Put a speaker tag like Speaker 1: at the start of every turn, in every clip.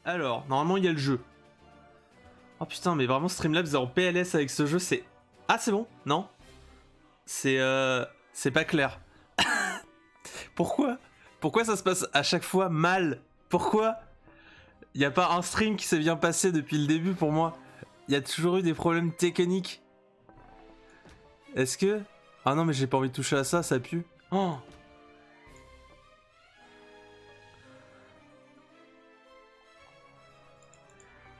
Speaker 1: Alors, normalement, il y a le jeu. Oh putain, mais vraiment, Streamlabs est en PLS avec ce jeu, c'est... Ah, c'est bon? Non? C'est pas clair. Pourquoi? Pourquoi ça se passe à chaque fois mal? Pourquoi? Il n'y a pas un stream qui s'est bien passé depuis le début pour moi. Il y a toujours eu des problèmes techniques. Est-ce que... Ah non, mais j'ai pas envie de toucher à ça, ça pue. Oh.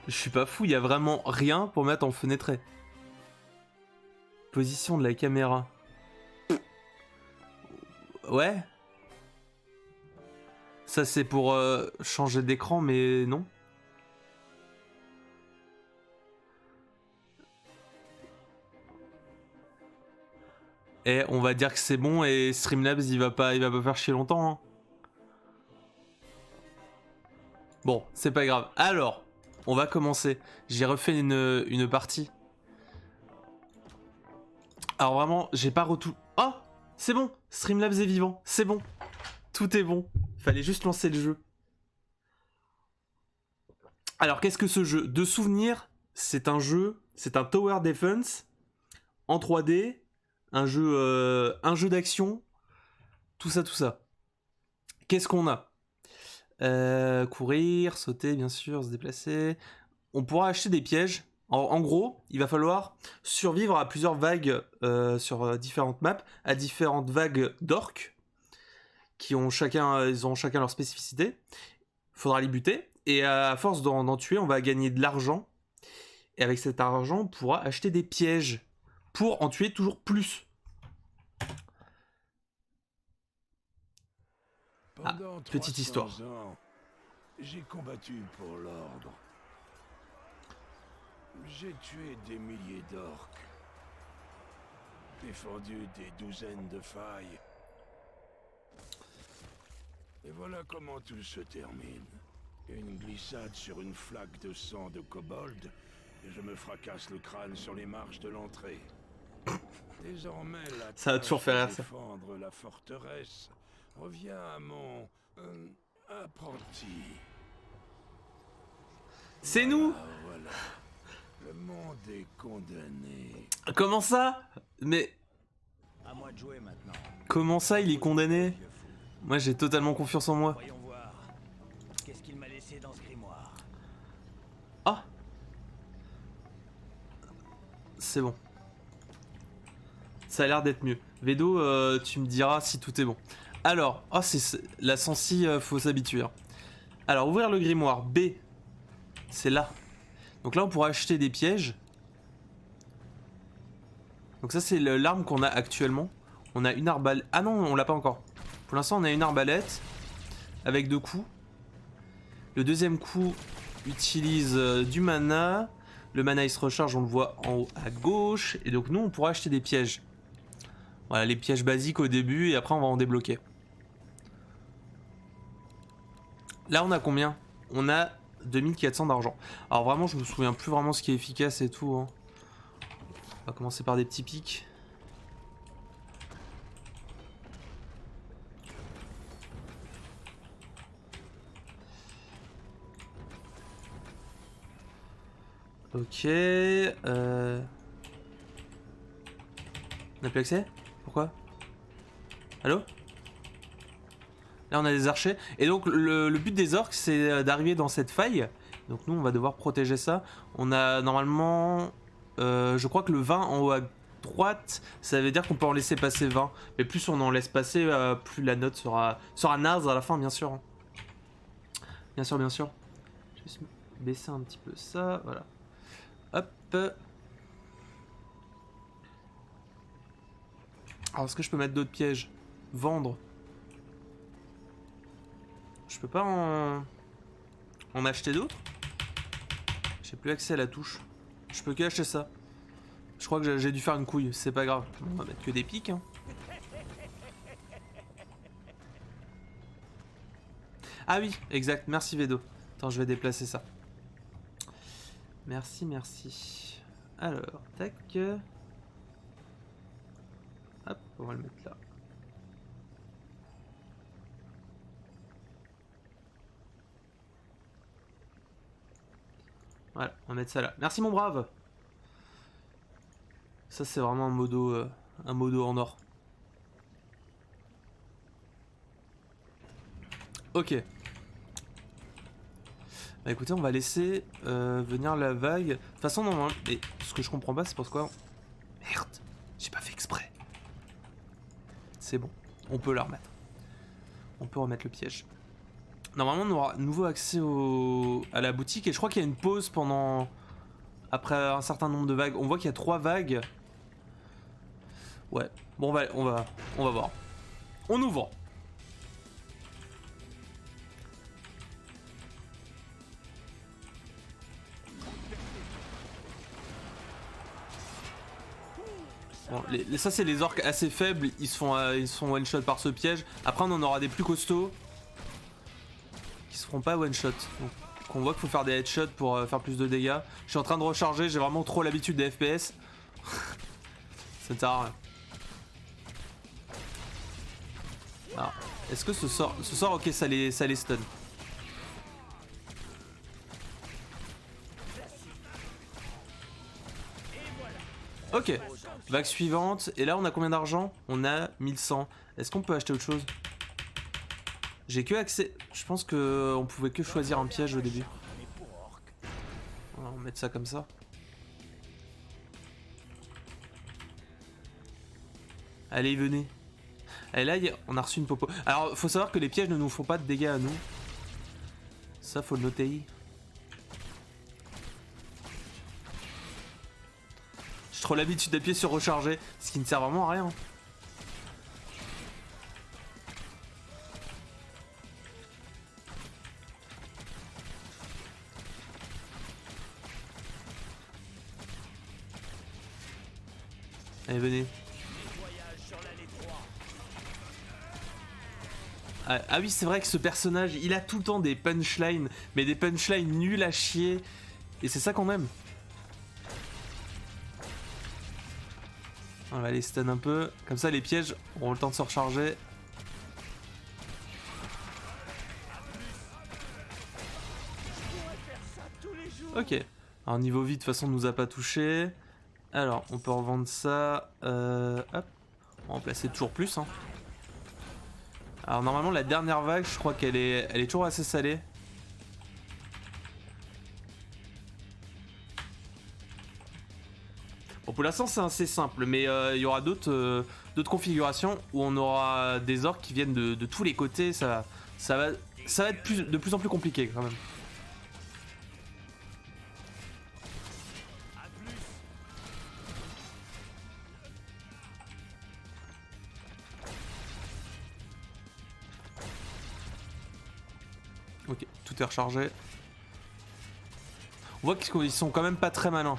Speaker 1: Je suis pas fou, il y a vraiment rien pour mettre en fenêtré. Position de la caméra. Ouais. Ça c'est pour changer d'écran, mais non. Et on va dire que c'est bon et Streamlabs il va pas faire chier longtemps. Hein. Bon, c'est pas grave. Alors, on va commencer. J'ai refait une partie. Alors vraiment, j'ai pas retou... Oh, c'est bon. Streamlabs est vivant. C'est bon. Tout est bon. Fallait juste lancer le jeu. Alors, qu'est-ce que ce jeu? De souvenir, c'est un jeu, c'est un Tower Defense en 3D, un jeu d'action, tout ça, tout ça. Qu'est-ce qu'on a? Courir, sauter, bien sûr, se déplacer. On pourra acheter des pièges. En gros, il va falloir survivre à plusieurs vagues sur différentes maps, à différentes vagues d'orques qui ont chacun, ils ont chacun leur spécificité. Il faudra les buter. Et à force d'en tuer, on va gagner de l'argent. Et avec cet argent, on pourra acheter des pièges pour en tuer toujours plus. Ah, petite histoire.
Speaker 2: J'ai combattu pour l'ordre. J'ai tué des milliers d'orques. Défendu des douzaines de failles. Et voilà comment tout se termine. Une glissade sur une flaque de sang de kobold, et je me fracasse le crâne sur les marches de l'entrée. Désormais, la
Speaker 1: ça va toujours faire rire, ça.
Speaker 2: Défendre la forteresse revient à mon apprenti.
Speaker 1: C'est nous.
Speaker 2: Voilà. Le monde est condamné.
Speaker 1: Comment ça? Mais...
Speaker 3: À moi de jouer maintenant.
Speaker 1: Comment ça, il est condamné? Moi, j'ai totalement confiance en moi.
Speaker 3: Voyons voir. Qu'est-ce qu'il m'a laissé dans ce grimoire?
Speaker 1: Ah! C'est bon. Ça a l'air d'être mieux. Vedo, tu me diras si tout est bon. Alors, oh, c'est la sensi, faut s'habituer. Hein. Alors, ouvrir le grimoire. B. C'est là. Donc là, on pourra acheter des pièges. Donc ça, c'est l'arme qu'on a actuellement. On a une arbalète. Ah non, on l'a pas encore. Pour l'instant, on a une arbalète avec 2 coups. Le deuxième coup utilise du mana. Le mana, il se recharge, on le voit en haut à gauche. Et donc nous, on pourra acheter des pièges. Voilà, les pièges basiques au début et après, on va en débloquer. Là, on a combien? On a 2400 d'argent. Alors vraiment, je me souviens plus vraiment ce qui est efficace et tout. Hein. On va commencer par des petits pics. Ok. On n'a plus accès? Pourquoi? Allô? Là on a des archers. Et donc le but des orques c'est d'arriver dans cette faille. Donc nous on va devoir protéger ça. On a normalement... je crois que le 20 en haut à droite, ça veut dire qu'on peut en laisser passer 20. Mais plus on en laisse passer, plus la note sera naze à la fin bien sûr. Hein. Bien sûr, bien sûr. Je vais juste baisser un petit peu ça, voilà. Hop. Alors est-ce que je peux mettre d'autres pièges? Vendre. Je peux pas en acheter d'autres? J'ai plus accès à la touche. Je peux que acheter ça. Je crois que j'ai dû faire une couille, c'est pas grave. On va mettre que des pics. Hein. Ah oui, exact. Merci Vedo. Attends, je vais déplacer ça. Merci, merci. Alors, tac. Hop, on va le mettre là. Voilà, on va mettre ça là. Merci mon brave. Ça c'est vraiment un modo en or. Ok. Bah écoutez, on va laisser venir la vague. De toute façon, normalement... Mais ce que je comprends pas, c'est pourquoi... Merde, j'ai pas fait exprès. C'est bon, on peut la remettre. On peut remettre le piège. Normalement, on aura nouveau accès à la boutique. Et je crois qu'il y a une pause pendant... Après un certain nombre de vagues. On voit qu'il y a 3 vagues. Ouais, bon, on va voir. On ouvre. Bon, ça c'est les orques assez faibles, ils se font one shot par ce piège. Après on en aura des plus costauds qui se feront pas one shot. Donc on voit qu'il faut faire des headshots pour faire plus de dégâts. Je suis en train de recharger, j'ai vraiment trop l'habitude des FPS. Ça ne sert à rien. Alors, est-ce que ce sort, ok, ça les stun. Ok, vague suivante. Et là, on a combien d'argent? On a 1100. Est-ce qu'on peut acheter autre chose? J'ai que accès... Je pense qu'on pouvait que choisir un piège au début. On va mettre ça comme ça. Allez, venez. Allez, là, on a reçu une popo. Alors, faut savoir que les pièges ne nous font pas de dégâts à nous. Ça, faut le noter. J'ai trop l'habitude d'appuyer sur recharger, ce qui ne sert vraiment à rien. Allez, venez. Ah oui, c'est vrai que ce personnage, il a tout le temps des punchlines, mais des punchlines nuls à chier. Et c'est ça qu'on aime. On va les stun un peu. Comme ça, les pièges auront le temps de se recharger. Ok. Alors, niveau vie, de toute façon, on nous a pas touché. Alors, on peut revendre ça. Hop. On va en placer toujours plus. Hein. Alors, normalement, la dernière vague, je crois qu'elle est toujours assez salée. Bon, pour l'instant, c'est assez simple, mais il y aura d'autres configurations où on aura des orques qui viennent de tous les côtés. Ça va être de plus en plus compliqué quand même. Ok, tout est rechargé. On voit qu'ils sont quand même pas très malins.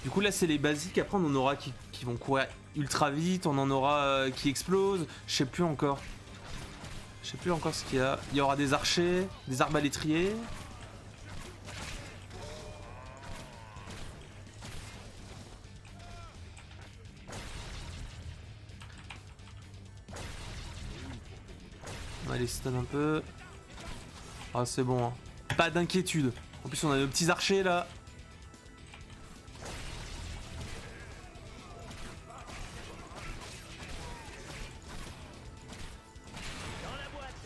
Speaker 1: Du coup là c'est les basiques, après on en aura qui vont courir ultra vite, on en aura qui explosent, je sais plus encore. Je sais plus encore ce qu'il y a. Il y aura des archers, des arbalétriers. On va les stun un peu. Ah c'est bon, hein. Pas d'inquiétude. En plus on a nos petits archers là.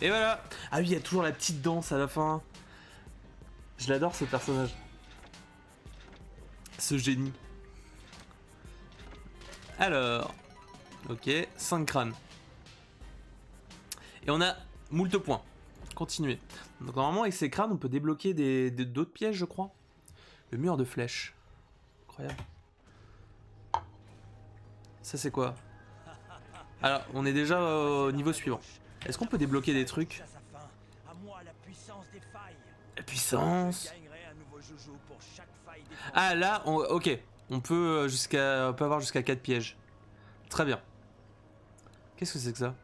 Speaker 1: Et voilà. Ah oui, il y a toujours la petite danse à la fin. Je l'adore ce personnage. Ce génie. Alors. Ok, 5 crânes. Et on a moult points. Continuer. Donc normalement avec ces crânes on peut débloquer d'autres pièges je crois. Le mur de flèches. Incroyable. Ça c'est quoi? Alors on est déjà au niveau suivant. Est-ce qu'on peut débloquer des trucs? La puissance. Ah là, ok. On peut avoir jusqu'à 4 pièges. Très bien. Qu'est-ce que c'est que ça?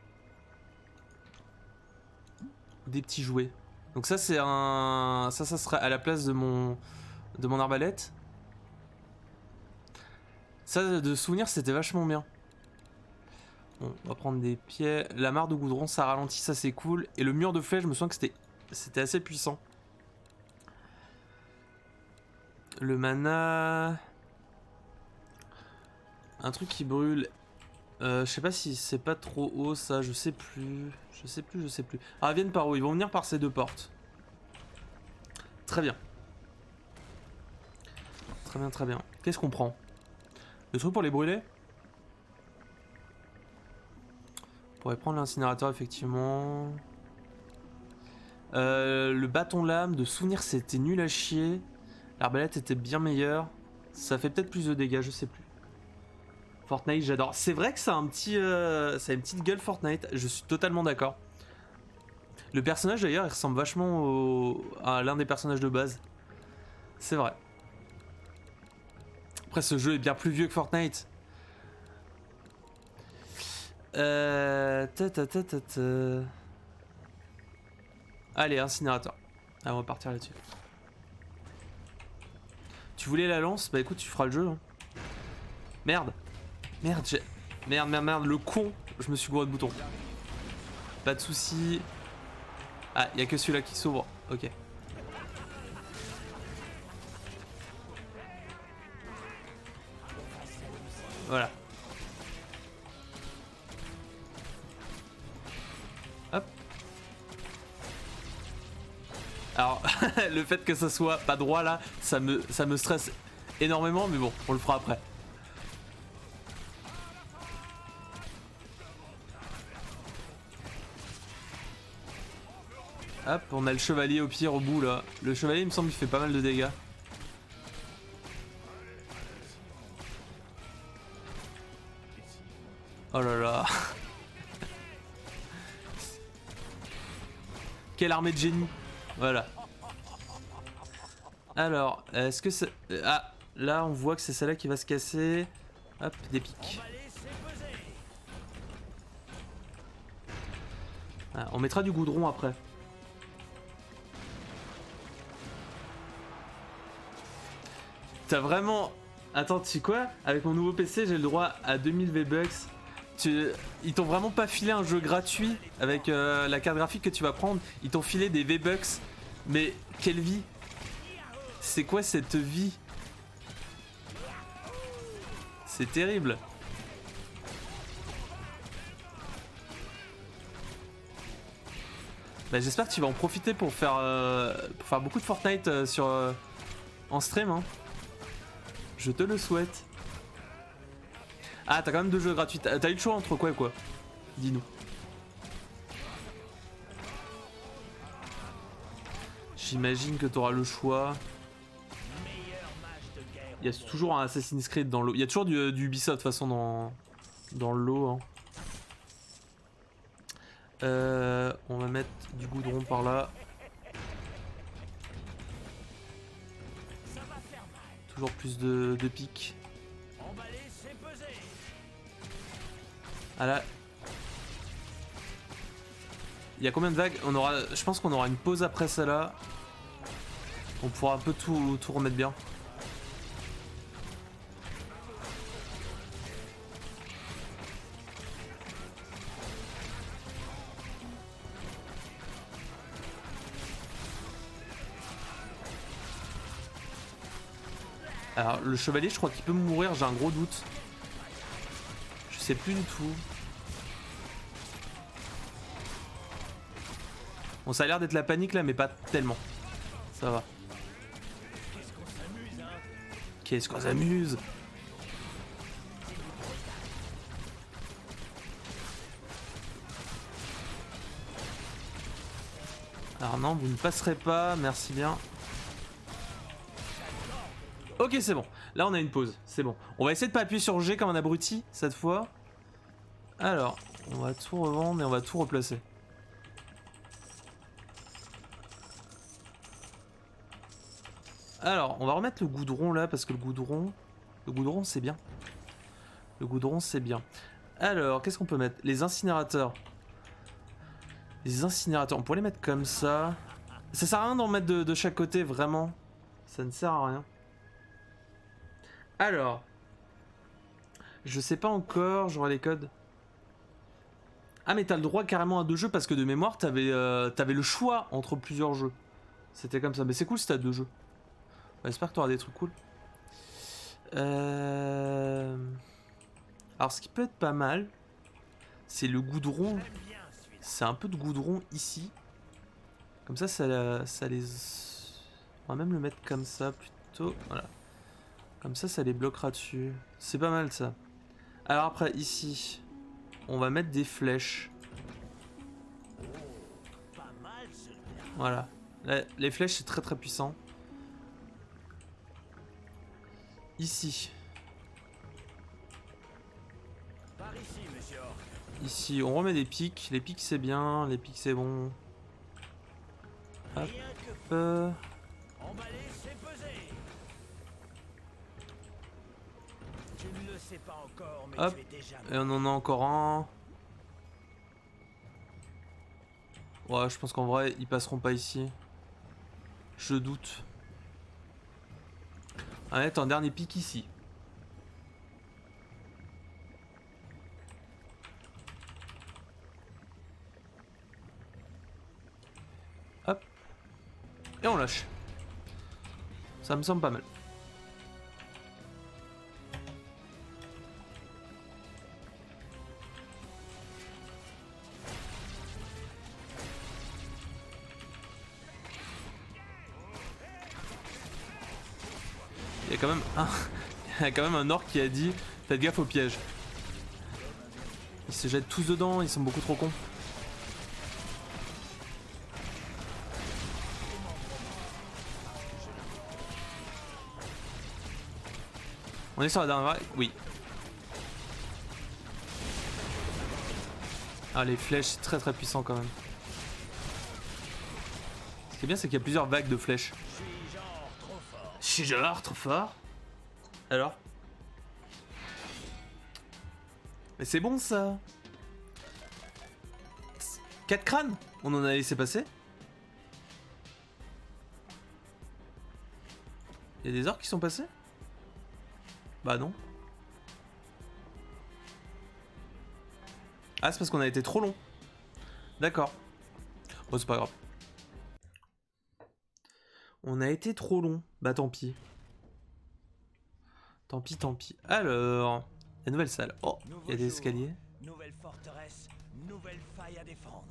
Speaker 1: Des petits jouets. Donc ça c'est un... Ça serait à la place de mon arbalète. Ça de souvenir c'était vachement bien. Bon, on va prendre des pieds. La mare de goudron, ça ralentit, ça c'est cool. Et le mur de flèche, je me souviens que c'était assez puissant. Le mana... Un truc qui brûle. Je sais pas si c'est pas trop haut ça, je sais plus. Je sais plus. Ah, ils viennent par où? Ils vont venir par ces deux portes. Très bien. Très bien. Qu'est-ce qu'on prend? Le truc pour les brûler? On pourrait prendre l'incinérateur effectivement. Le bâton lame, de souvenir c'était nul à chier. L'arbalète était bien meilleure. Ça fait peut-être plus de dégâts, je sais plus. Fortnite, j'adore. C'est vrai que ça a un petit, ça a une petite gueule Fortnite. Je suis totalement d'accord. Le personnage d'ailleurs, il ressemble vachement à l'un des personnages de base. C'est vrai. Après, ce jeu est bien plus vieux que Fortnite. Allez, incinérateur. Ah, on va partir là-dessus. Tu voulais la lance? Bah écoute, tu feras le jeu. Hein. Merde. Merde, le con. Je me suis gouré de bouton. Pas de soucis. Ah, il y a que celui-là qui s'ouvre. Ok. Voilà. Hop. Alors, le fait que ça soit pas droit là, ça me stresse énormément, mais bon, on le fera après. Hop, on a le chevalier au pire au bout là. Le chevalier, il me semble qu'il fait pas mal de dégâts. Oh là là. Quelle armée de génie. Voilà. Alors, est-ce que c'est... Ah, là on voit que c'est celle-là qui va se casser. Hop, des pics. Ah, on mettra du goudron après. T'as vraiment... Attends, tu sais quoi? Avec mon nouveau PC, j'ai le droit à 2000 V-Bucks. Ils t'ont vraiment pas filé un jeu gratuit avec la carte graphique que tu vas prendre. Ils t'ont filé des V-Bucks. Mais quelle vie! C'est quoi cette vie? C'est terrible. Bah, j'espère que tu vas en profiter pour faire beaucoup de Fortnite en stream. Hein. Je te le souhaite. Ah, t'as quand même 2 jeux gratuits. T'as eu le choix entre quoi et quoi? Dis-nous. J'imagine que t'auras le choix. Il y a toujours un Assassin's Creed dans l'eau. Il y a toujours du Ubisoft de toute façon dans le lot. Hein. On va mettre du goudron par là. Toujours plus de pics. Ah là. Il y a combien de vagues? Je pense qu'on aura une pause après celle-là. On pourra un peu tout remettre bien. Alors le chevalier, je crois qu'il peut mourir, j'ai un gros doute. Je sais plus du tout. Bon, ça a l'air d'être la panique là, mais pas tellement. Ça va. Qu'est-ce qu'on s'amuse! Alors non, vous ne passerez pas, merci bien. Ok, c'est bon. Là, on a une pause. C'est bon. On va essayer de pas appuyer sur G comme un abruti, cette fois. Alors, on va tout revendre et on va tout replacer. Alors, on va remettre le goudron là, parce que le goudron c'est bien. Le goudron, c'est bien. Alors, qu'est-ce qu'on peut mettre? Les incinérateurs. Les incinérateurs, on pourrait les mettre comme ça. Ça sert à rien d'en mettre de chaque côté, vraiment. Ça ne sert à rien. Alors, je sais pas encore, j'aurai les codes. Ah mais t'as le droit carrément à 2 jeux parce que de mémoire t'avais le choix entre plusieurs jeux. C'était comme ça, mais c'est cool si t'as 2 jeux. J'espère que tu auras des trucs cool. Alors ce qui peut être pas mal, c'est le goudron.
Speaker 3: J'aime bien celui-là.
Speaker 1: C'est un peu de goudron ici. Comme ça les... On va même le mettre comme ça plutôt. Voilà. Comme ça les bloquera dessus. C'est pas mal ça. Alors après, ici, on va mettre des flèches.
Speaker 3: Pas mal celui-là.
Speaker 1: Voilà. Les flèches, c'est très très puissant. Ici.
Speaker 3: Par ici, monsieur Orc.
Speaker 1: Ici, on remet des pics. Les pics, c'est bien. Les pics, c'est bon. Hop.
Speaker 3: Rien que emballé, c'est pesé. Tu ne le sais pas encore, mais
Speaker 1: Hop.
Speaker 3: tu es déjà
Speaker 1: Et on en a encore un. Ouais, je pense qu'en vrai, ils passeront pas ici. Je doute. On va mettre un dernier pic ici. Hop. Et on lâche. Ça me semble pas mal. Il y a quand même un, il y a quand même un orc qui a dit faites gaffe au piège. Ils se jettent tous dedans, ils sont beaucoup trop cons. On est sur la dernière vague? Oui. Ah, les flèches, c'est très très puissant quand même. Ce qui est bien, c'est qu'il y a plusieurs vagues de flèches.
Speaker 3: Je suis genre trop fort.
Speaker 1: Je suis genre trop fort. Alors? Mais c'est bon ça. 4 crânes? On en a laissé passer? Il y a des orques qui sont passés? Bah non. Ah, c'est parce qu'on a été trop long. D'accord. Bon, c'est pas grave. On a été trop long. Bah tant pis. Tant pis, tant pis. Alors, la nouvelle salle. Oh, il y a des escaliers.
Speaker 3: Nouvelle forteresse, nouvelle faille à défendre.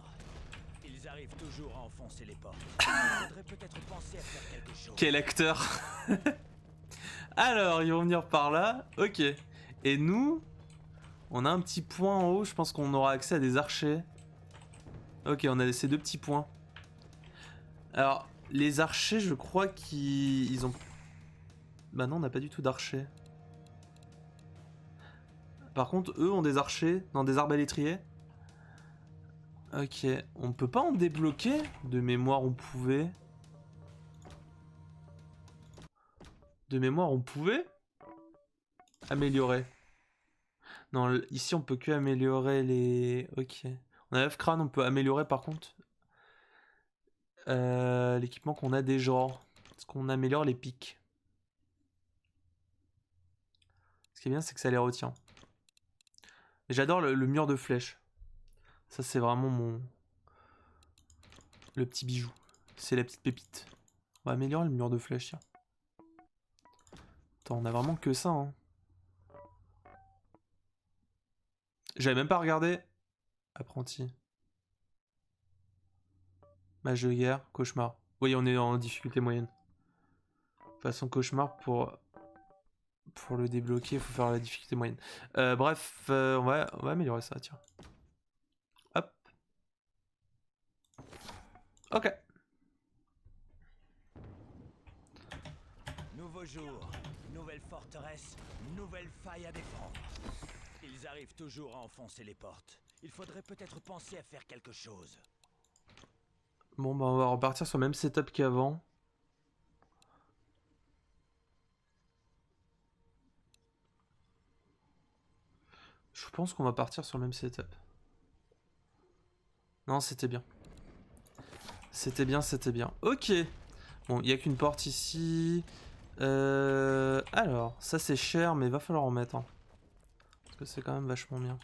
Speaker 3: Ils arrivent toujours à enfoncer les portes. Il faudrait peut-être penser à faire quelque chose.
Speaker 1: Quel acteur. Alors, ils vont venir par là. Ok. Et nous, on a un petit point en haut. Je pense qu'on aura accès à des archers. Ok, on a ces deux petits points. Alors, les archers, je crois qu'ils ont... Bah non, on n'a pas du tout d'archers. Par contre, eux ont des archers dans des arbalétriers. Ok, on peut pas en débloquer. De mémoire, on pouvait. De mémoire, on pouvait améliorer. Non, ici, on peut que améliorer les... Ok. On a 9 crânes, on peut améliorer par contre l'équipement qu'on a déjà. Est-ce qu'on améliore les pics? Ce qui est bien, c'est que ça les retient. Et j'adore le mur de flèches. Ça, c'est vraiment mon... Le petit bijou. C'est la petite pépite. On va améliorer le mur de flèches, tiens. Attends, on a vraiment que ça, hein. J'avais même pas regardé. Apprenti. Mage de guerre, cauchemar. Oui, on est en difficulté moyenne. De toute façon, cauchemar, pour le débloquer, il faut faire la difficulté moyenne. Bref, on va améliorer ça, tiens. Hop. Ok.
Speaker 3: Nouveau jour, nouvelle forteresse, nouvelle faille à défendre. Ils arrivent toujours à enfoncer les portes. Il faudrait peut-être penser à faire quelque chose.
Speaker 1: Bon, bah on va repartir sur le même setup qu'avant. Je pense qu'on va partir sur le même setup. Non, c'était bien. C'était bien, c'était bien. Ok. Bon, il n'y a qu'une porte ici. Alors, ça c'est cher, mais il va falloir en mettre. Hein. Parce que c'est quand même vachement bien.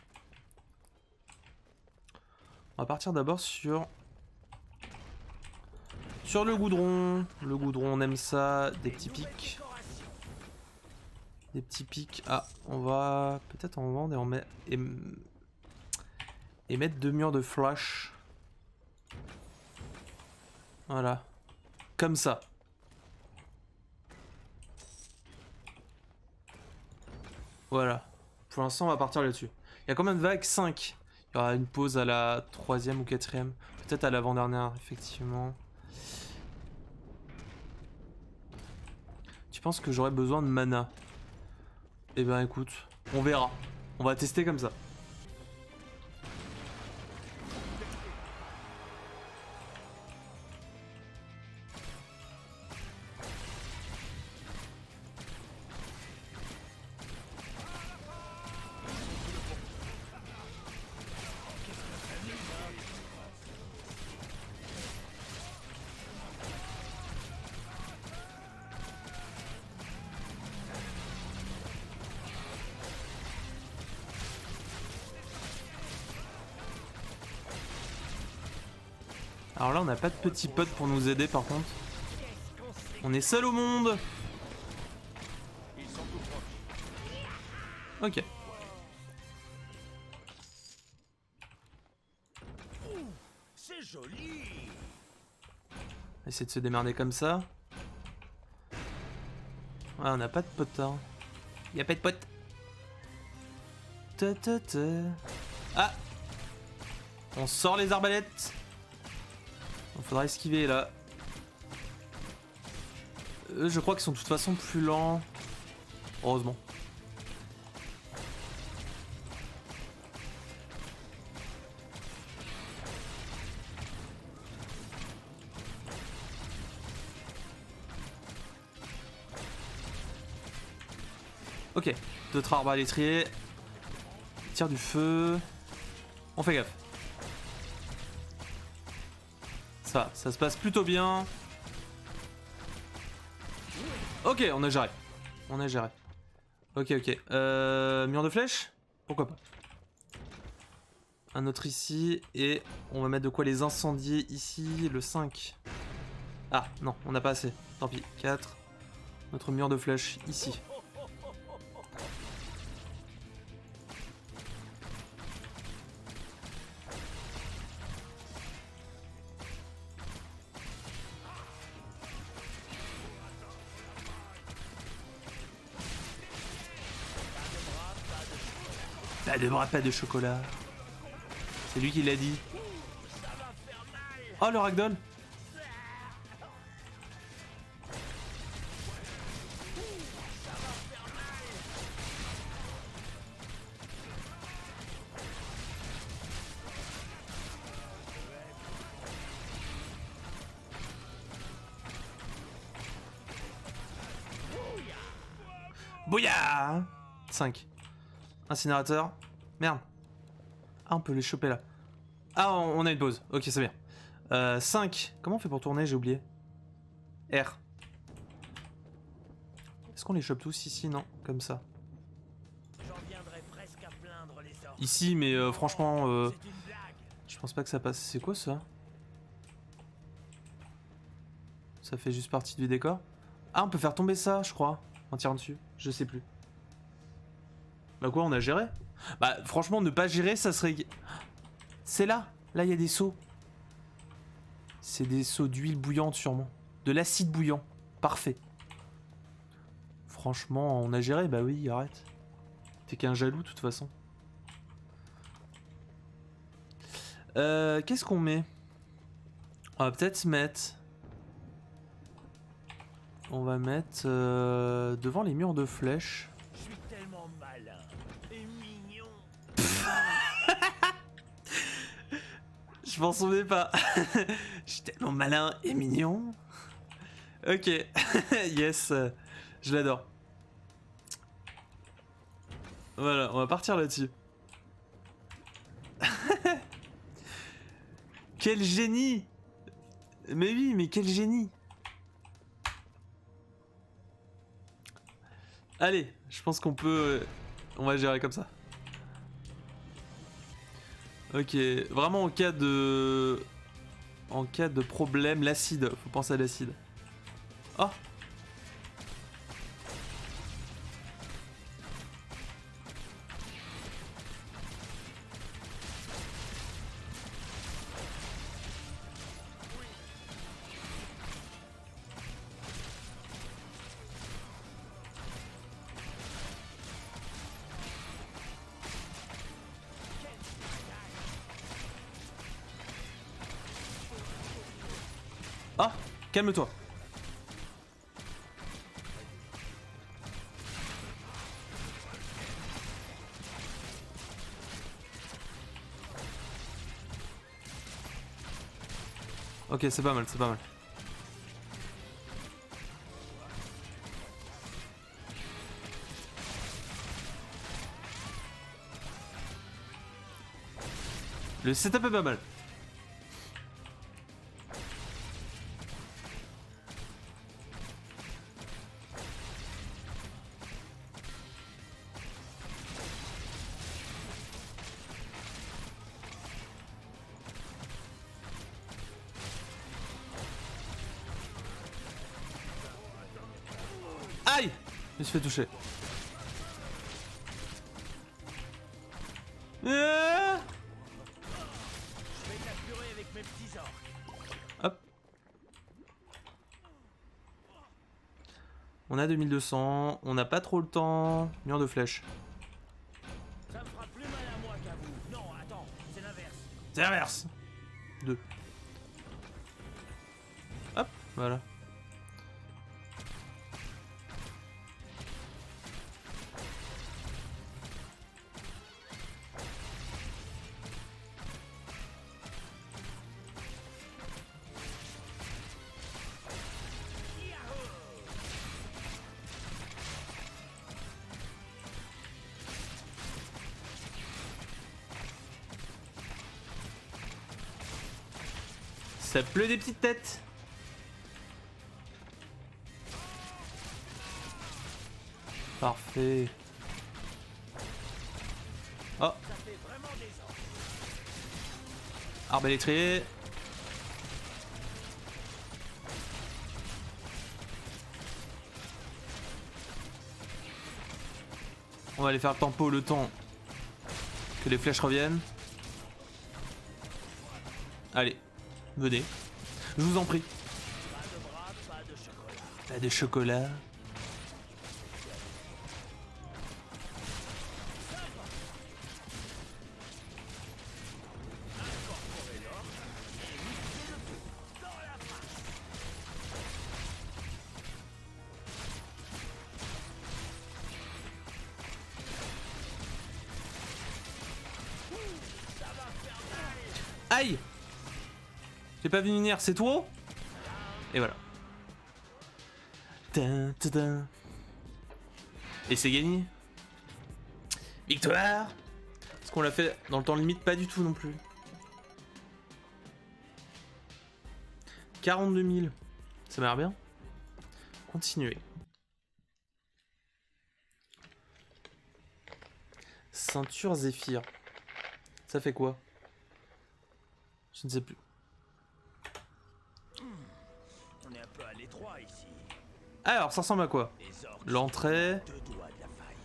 Speaker 1: On va partir d'abord sur Sur le goudron, on aime ça, des petits pics. Des petits pics. Ah, on va peut-être en vendre et mettre 2 murs de flash. Voilà. Comme ça. Voilà. Pour l'instant, on va partir là-dessus. Il y a combien de vagues? 5. Il y aura une pause à la 3e ou 4e. Peut-être à l'avant-dernière, effectivement. Tu penses que j'aurais besoin de mana? Eh ben écoute, on verra. On va tester comme ça. Alors là, on n'a pas de petits potes pour nous aider par contre. On est seul au monde. Ok.
Speaker 3: C'est joli.
Speaker 1: On va essayer de se démerder comme ça. Ouais, on n'a pas de potes. Hein. Y a pas de potes. Ah. On sort les arbalètes. Il faudra esquiver là. Je crois qu'ils sont de toute façon plus lents. Heureusement. Ok, d'autres arbalétriers. Tire du feu. On fait gaffe. Ça se passe plutôt bien. Ok, on a géré. On a géré. Ok, ok. Mur de flèches? Pourquoi pas. Un autre ici. Et on va mettre de quoi les incendier ici. Le 5. Ah, non, on n'a pas assez. Tant pis. 4. Notre mur de flèches ici. Pas de bras, pas de chocolat. C'est lui qui l'a dit. Oh, le ragdoll. Bouya 5. Incinérateur. Merde. Ah, on peut les choper là. Ah, on a une pause. Ok, c'est bien. 5. Comment on fait pour tourner? J'ai oublié. R. Est-ce qu'on les chope tous ici? Non, comme ça. Ici, mais franchement, je pense pas que ça passe. C'est quoi ça? Ça fait juste partie du décor. Ah, on peut faire tomber ça, je crois. En tirant dessus. Je sais plus. Bah quoi, on a géré? Bah franchement, ne pas gérer, ça serait... C'est là. Là, il y a des seaux. C'est des seaux d'huile bouillante sûrement. De l'acide bouillant. Parfait. Franchement, on a géré. Bah oui, arrête. T'es qu'un jaloux de toute façon. Qu'est-ce qu'on met? On va peut-être mettre... On va mettre devant les murs de flèches.
Speaker 3: Je suis tellement malin et mignon.
Speaker 1: Je m'en souvenais pas. Je suis tellement malin et mignon. Ok. Yes. Je l'adore. Voilà, on va partir là-dessus. Quel génie! Mais oui, mais quel génie! Allez, je pense qu'on peut... on va gérer comme ça. Ok, vraiment en cas de... en cas de problème. L'acide, faut penser à l'acide. Oh! Ah! Calme-toi. Ok, c'est pas mal, c'est pas mal. Le setup est pas mal. Aïe! Je me suis fait toucher.
Speaker 3: Je vais t'assurer avec mes petits orques.
Speaker 1: Hop. On a 2200. On n'a pas trop le temps. Mur de flèches.
Speaker 3: Ça me fera plus mal à moi qu'à vous. Non, attends, c'est l'inverse.
Speaker 1: C'est l'inverse. 2. Hop, voilà. Ça pleut des petites têtes. Parfait. Oh.
Speaker 3: Ça fait vraiment des orques.
Speaker 1: Arbalétrier. On va aller faire tempo le temps que les flèches reviennent. Allez, venez. Je vous en prie.
Speaker 3: Pas de bras, pas de chocolat.
Speaker 1: Pas de chocolat. Aïe! J'ai pas vu venir, c'est toi? Et voilà. Tin, tin, tin. Et c'est gagné. Victoire! Est-ce qu'on l'a fait dans le temps limite? Pas du tout non plus. 42 000. Ça m'a l'air bien. Continuez. Ceinture Zéphyr. Ça fait quoi? Je ne sais plus.
Speaker 3: On est un peu à l'étroit ici.
Speaker 1: Alors, ça ressemble à quoi?
Speaker 3: Les orques
Speaker 1: L'entrée
Speaker 3: sont deux doigts de la faille.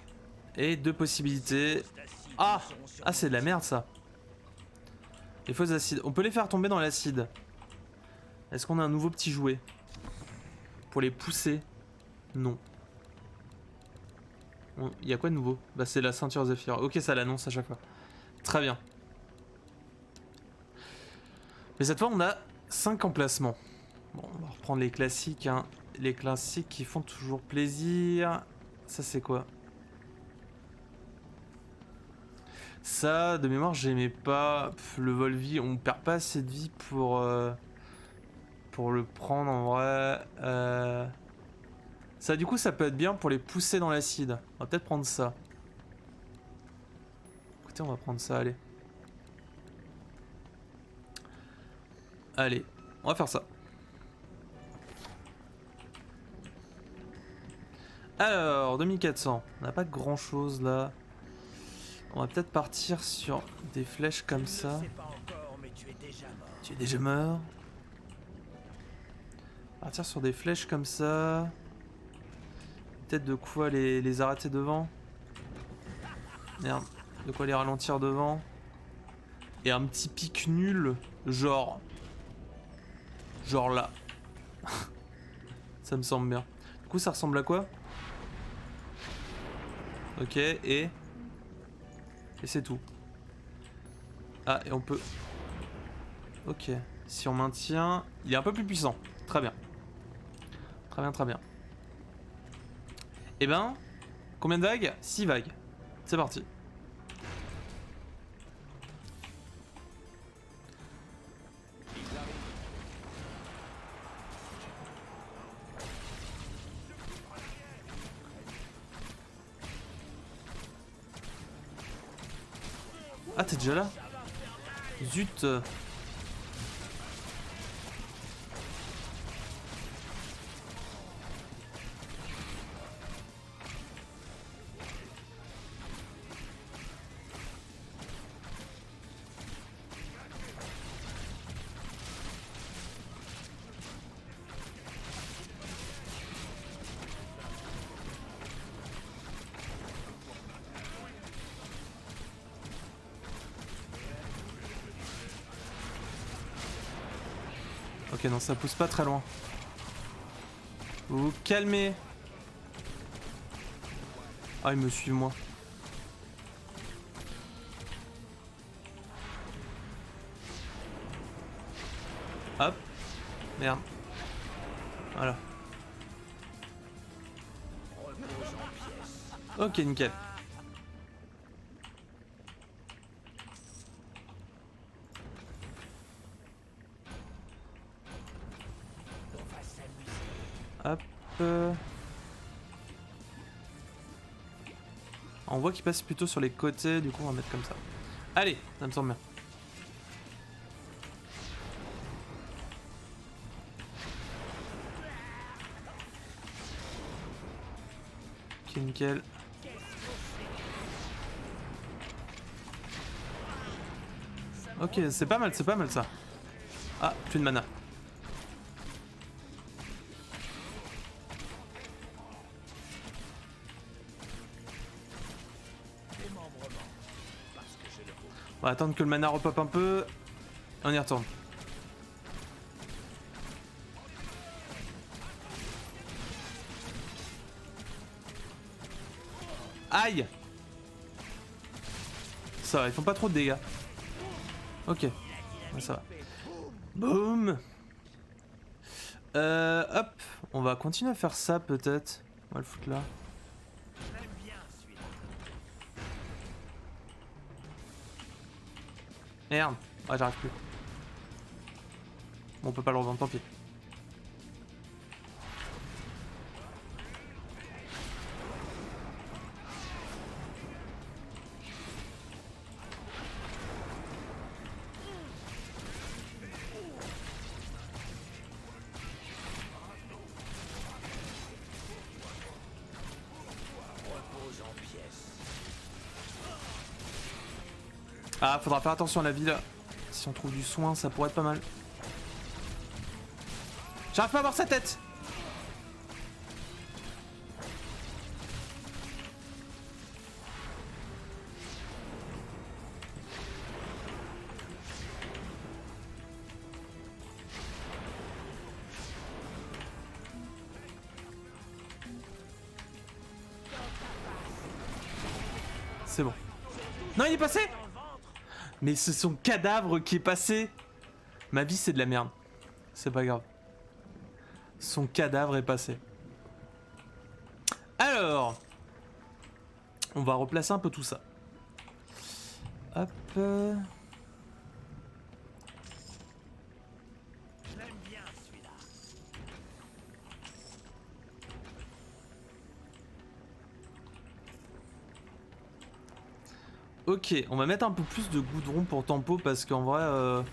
Speaker 1: et 2 possibilités.
Speaker 3: Fausses d'acides
Speaker 1: Ah!
Speaker 3: seront sur
Speaker 1: Ah, c'est de la merde ça. Les fausses acides. On peut les faire tomber dans l'acide. Est-ce qu'on a un nouveau petit jouet? Pour les pousser? Non. Il y a quoi de nouveau? Bah, c'est la ceinture Zéphyr. Ok, ça l'annonce à chaque fois. Très bien. Mais cette fois, on a 5 emplacements. Bon, on va reprendre les classiques, hein. Les classiques qui font toujours plaisir. Ça, c'est quoi? Ça, de mémoire, j'aimais pas. Le Volvi, on perd pas assez de vie pour le prendre en vrai. Ça, du coup, ça peut être bien pour les pousser dans l'acide. On va peut-être prendre ça. Écoutez, on va prendre ça, allez. Allez, on va faire ça. Alors, 2400. On n'a pas grand chose là. On va peut-être partir sur des flèches comme ça.
Speaker 3: Tu ne le sais pas encore, mais tu es déjà mort.
Speaker 1: Tu es déjà mort. Partir sur des flèches comme ça. Peut-être de quoi les arrêter devant. Merde. De quoi les ralentir devant. Et un petit pic nul. Genre là. Ça me semble bien. Du coup ça ressemble à quoi? Ok, et c'est tout. Ah, et on peut... Ok. Si on maintient... Il est un peu plus puissant. Très bien. Très bien, très bien. Eh ben... Combien de vagues? 6 vagues. C'est parti. Ah, t'es déjà là? Zut. Ok, non, ça pousse pas très loin. Vous vous calmez. Ah, il me suit, moi. Hop. Merde. Voilà. Ok, nickel. Hop. On voit qu'il passe plutôt sur les côtés, du coup on va mettre comme ça. Allez, ça me semble bien. Ok, nickel. Ok, c'est pas mal ça. Ah, plus de mana. On va attendre que le mana repop un peu. Et on y retourne. Aïe! Ça va, ils font pas trop de dégâts. Ok, ouais, ça va. Boum! Hop, on va continuer à faire ça peut-être. On va le foutre là. Merde, ouais, j'arrive plus. Bon, on peut pas le revendre, tant pis. Ah, faudra faire attention à la vie là. Si on trouve du soin, ça pourrait être pas mal. J'arrive pas à voir sa tête. C'est bon. Non, il est passé. Mais c'est son cadavre qui est passé. Ma vie, c'est de la merde. C'est pas grave. Son cadavre est passé. Alors, on va replacer un peu tout ça. Hop. Ok, on va mettre un peu plus de goudron pour tempo parce qu'en vrai,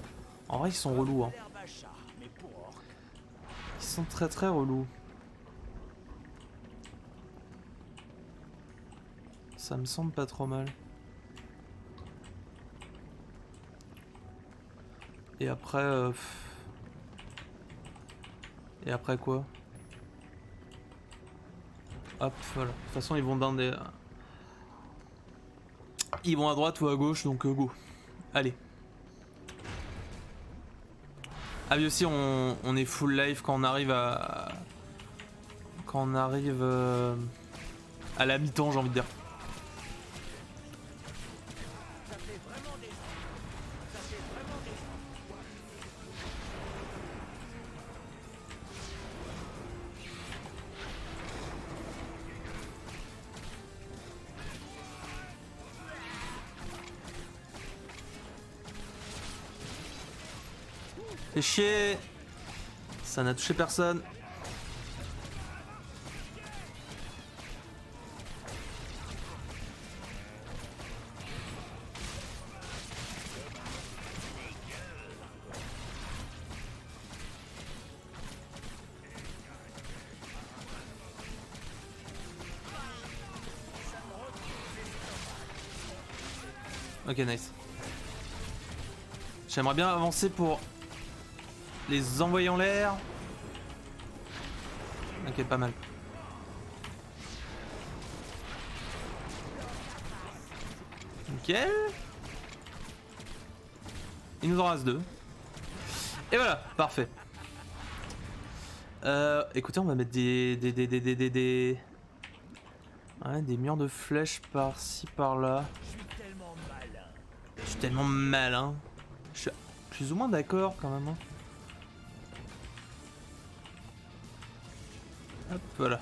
Speaker 1: ils sont relous. Hein. Ils sont très très relous. Ça me semble pas trop mal. Et après, Et après quoi? Hop, voilà. De toute façon, ils vont dans des... Ils vont à droite ou à gauche, donc go. Allez. Ah oui aussi, on est full life quand on arrive à... Quand on arrive à la mi-temps, j'ai envie de dire.
Speaker 3: Ça fait vraiment des... Ça fait vraiment des...
Speaker 1: Fais chier. Ça n'a touché personne. Ok, nice. J'aimerais bien avancer pour les envoyer en l'air. Ok, pas mal. Nickel. Il nous en reste 2. Et voilà, parfait. Écoutez, on va mettre des murs de flèches par-ci, par-là.
Speaker 3: Je suis tellement malin.
Speaker 1: Je suis tellement malin. Je suis plus ou moins d'accord quand même. Hein. Hop, voilà.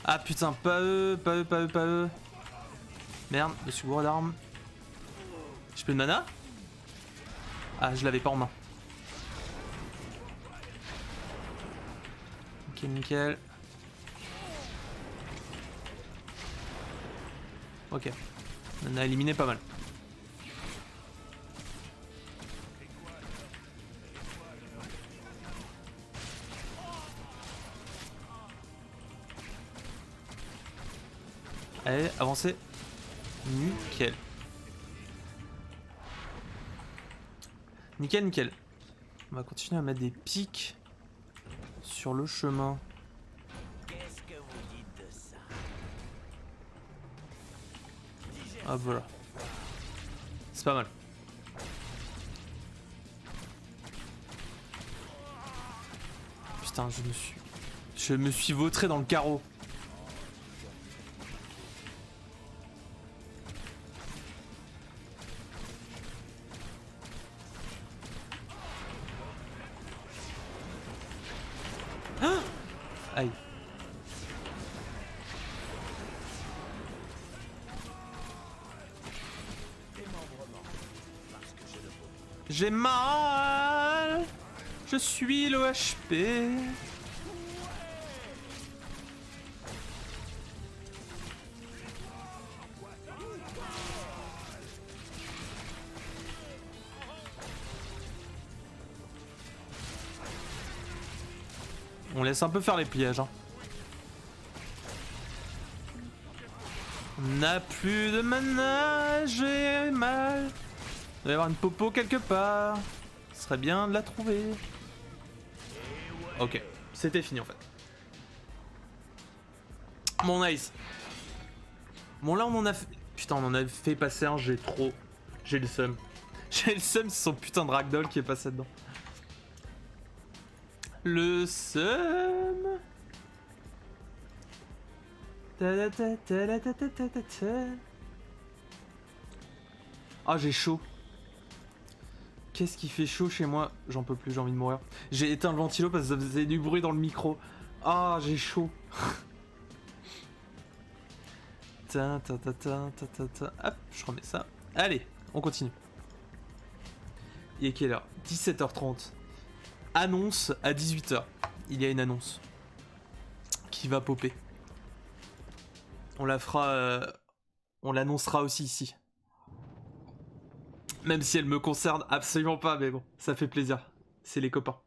Speaker 1: Ah putain, pas eux, pas eux, pas eux, pas eux. Merde, je suis gros d'armes. J'ai plus de mana? Ah, je l'avais pas en main. Ok, nickel. Ok. On a éliminé pas mal. Allez, avancez. Nickel. Nickel, nickel. On va continuer à mettre des pics sur le chemin.
Speaker 3: Qu'est-ce que vous dites de ça?
Speaker 1: Ah voilà. C'est pas mal. Putain, je me suis vautré dans le carreau. Ah! Aïe. J'ai mal. Je suis le HP. On laisse un peu faire les pièges. Hein. On n'a plus de mana, j'ai mal. Il doit y avoir une popo quelque part. Ce serait bien de la trouver. Ok, c'était fini en fait. Bon, nice. Bon, là on en a fait... Putain, on en a fait passer un, j'ai le seum. J'ai le seum, c'est son putain de ragdoll qui est passé dedans. Le seum. Ah, j'ai chaud. Qu'est-ce qui fait chaud chez moi? J'en peux plus, j'ai envie de mourir. J'ai éteint le ventilo parce que ça faisait du bruit dans le micro. Ah, j'ai chaud. Hop, je remets ça. Allez, on continue. Il est quelle heure? 17h30. Annonce à 18h. Il y a une annonce qui va popper. On la fera... on l'annoncera aussi ici. Même si elle me concerne absolument pas, mais bon, ça fait plaisir. C'est les copains.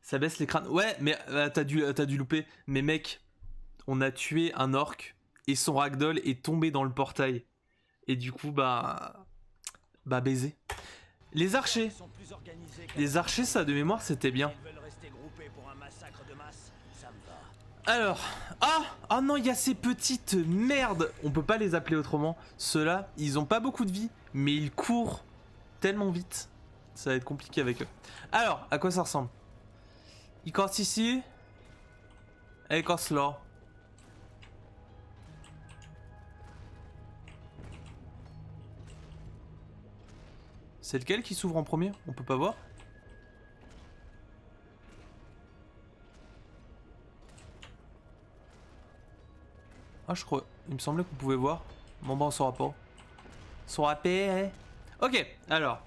Speaker 1: Ça baisse les crânes. Ouais, mais t'as dû louper. Mais mec, on a tué un orc et son ragdoll est tombé dans le portail. Et du coup, bah baiser. Les archers.
Speaker 3: Sont plus organisés qu'à
Speaker 1: Les archers, ça de mémoire, c'était bien.
Speaker 3: Ils veulent rester groupés pour un massacre de masse. Ça me va.
Speaker 1: Alors, ah non, il y a ces petites merdes. On peut pas les appeler autrement. Ceux-là, ils ont pas beaucoup de vie, mais ils courent tellement vite. Ça va être compliqué avec eux. Alors, à quoi ça ressemble? Ils corsent ici. Et ils corsent là. C'est lequel qui s'ouvre en premier? On peut pas voir. Ah, je crois. Il me semblait qu'on pouvait voir. Bon, bah, on saura pas. On saura pas. Ok, alors.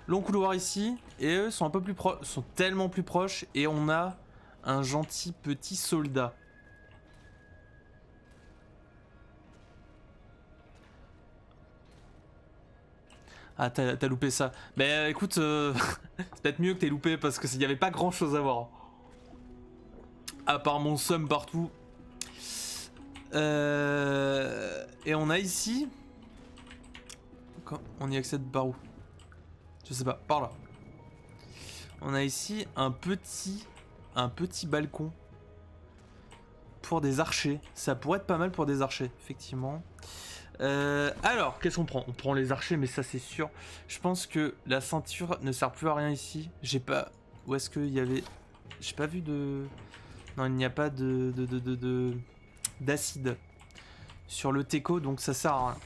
Speaker 1: Long couloir ici. Et eux sont un peu plus proches. Sont tellement plus proches. Et on a un gentil petit soldat. Ah, t'as loupé ça. Mais écoute, c'est peut-être mieux que t'aies loupé parce qu'il n'y avait pas grand chose à voir. À part mon somme partout. Et on a ici... On y accède par où? Je sais pas, par là. On a ici un petit balcon. Pour des archers. Ça pourrait être pas mal pour des archers, effectivement. Alors, qu'est-ce qu'on prend? On prend les archers, mais ça c'est sûr. Je pense que la ceinture ne sert plus à rien ici. J'ai pas... Où est-ce qu'il y avait... J'ai pas vu de... Non, il n'y a pas d'acide sur le teco, donc ça sert à rien.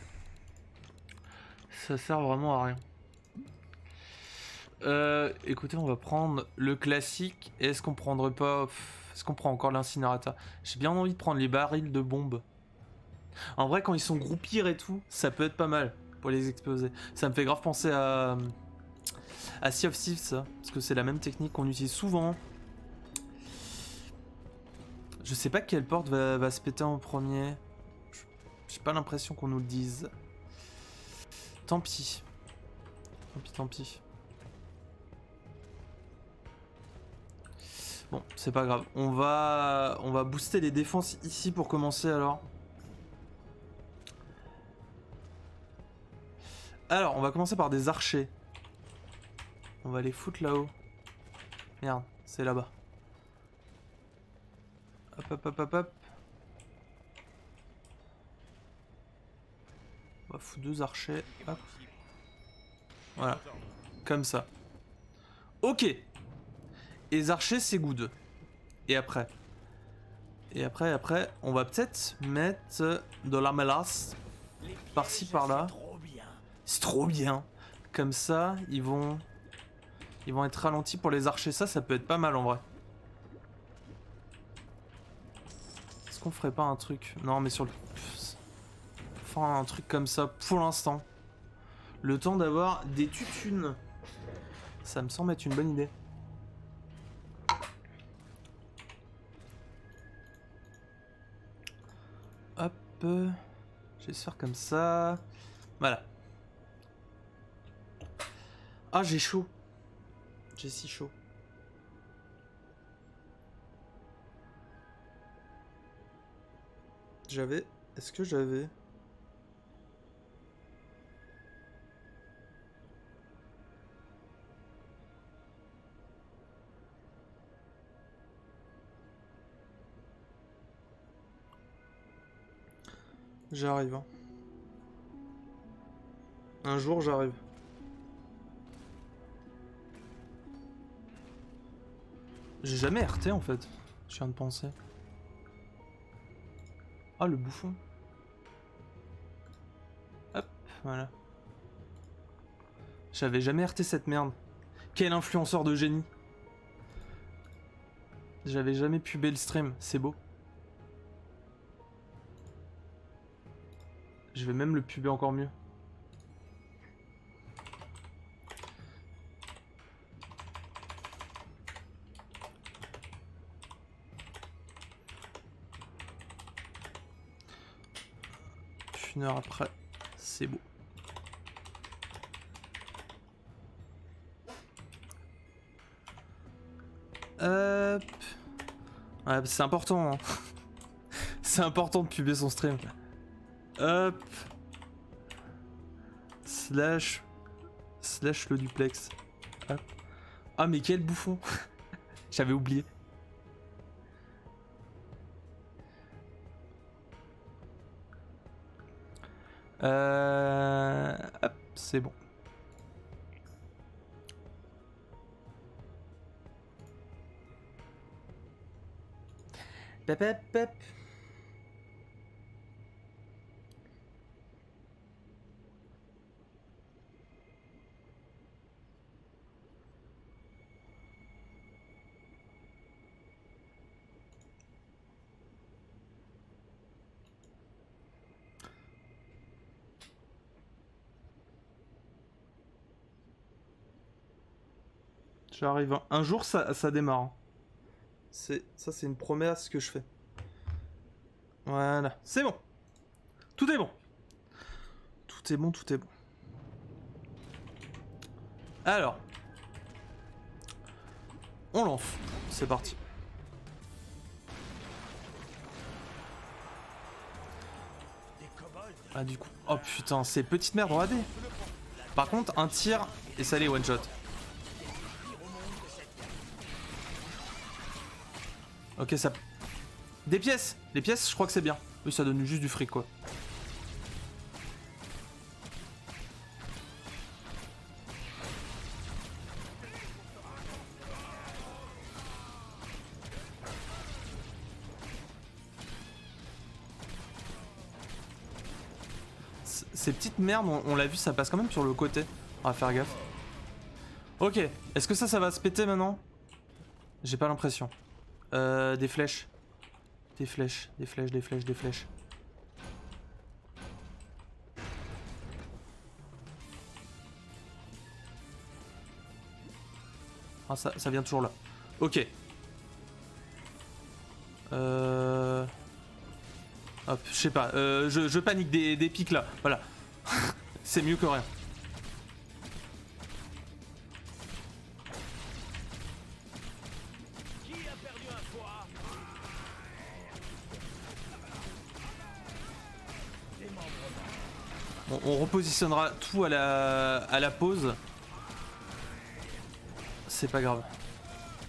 Speaker 1: Ça sert vraiment à rien. Écoutez, on va prendre le classique. Est-ce qu'on prendrait pas... Est-ce qu'on prend encore l'incinérateur? J'ai bien envie de prendre les barils de bombes. En vrai, quand ils sont groupirs et tout, ça peut être pas mal pour les exploser. Ça me fait grave penser à Sea of Thieves, ça. Parce que c'est la même technique qu'on utilise souvent. Je sais pas quelle porte va se péter en premier. J'ai pas l'impression qu'on nous le dise. Tant pis. Tant pis. Bon, c'est pas grave. On va booster les défenses ici pour commencer alors. Alors, on va commencer par des archers. On va les foutre là-haut. Merde, c'est là-bas. Hop. On va foutre 2 archers. Hop. Voilà. Comme ça. Ok. Et les archers, c'est good. Et après, on va peut-être mettre de la mélasse. Par-ci, par-là. C'est trop bien. Comme ça, ils vont être ralentis pour les archers. Ça peut être pas mal en vrai. Est-ce qu'on ferait pas un truc? Non, mais sur le... Enfin, un truc comme ça pour l'instant. Le temps d'avoir des tutunes. Ça me semble être une bonne idée. Hop. Je vais se faire comme ça. Voilà. Ah, j'ai chaud. J'ai si chaud. J'avais... Est-ce que j'avais... J'arrive. Hein. Un jour, j'arrive. J'ai jamais RT en fait. Je viens de penser. Ah, le bouffon. Hop, voilà. J'avais jamais RT cette merde. Quel influenceur de génie. J'avais jamais pubé le stream, c'est beau. Je vais même le puber encore mieux. Une heure après, c'est beau. Hop. Ouais, c'est important. Hein. C'est important de puber son stream. Hop. Slash slash le duplex. Hop. Ah mais quel bouffon. J'avais oublié. Hop, c'est bon. Pep, pep, pep. J'arrive. Un jour, ça démarre. Hein. Ça, c'est une promesse que je fais. Voilà, c'est bon. Tout est bon. Tout est bon, tout est bon. Alors. On lance. C'est parti. Ah du coup. Oh putain, c'est petite merde en AD. Par contre, un tir et ça les one shot. Ok, ça... Des pièces. Les pièces, je crois que c'est bien. Oui, ça donne juste du fric, quoi. Ces petites merdes, on l'a vu, ça passe quand même sur le côté. On va faire gaffe. Ok, est-ce que ça va se péter maintenant? J'ai pas l'impression. Des flèches. Des flèches, des flèches, des flèches, des flèches. Ah, ça vient toujours là. Ok. Hop, je sais pas. Je panique des pics là. Voilà. C'est mieux que rien. On repositionnera tout à la pause. C'est pas grave.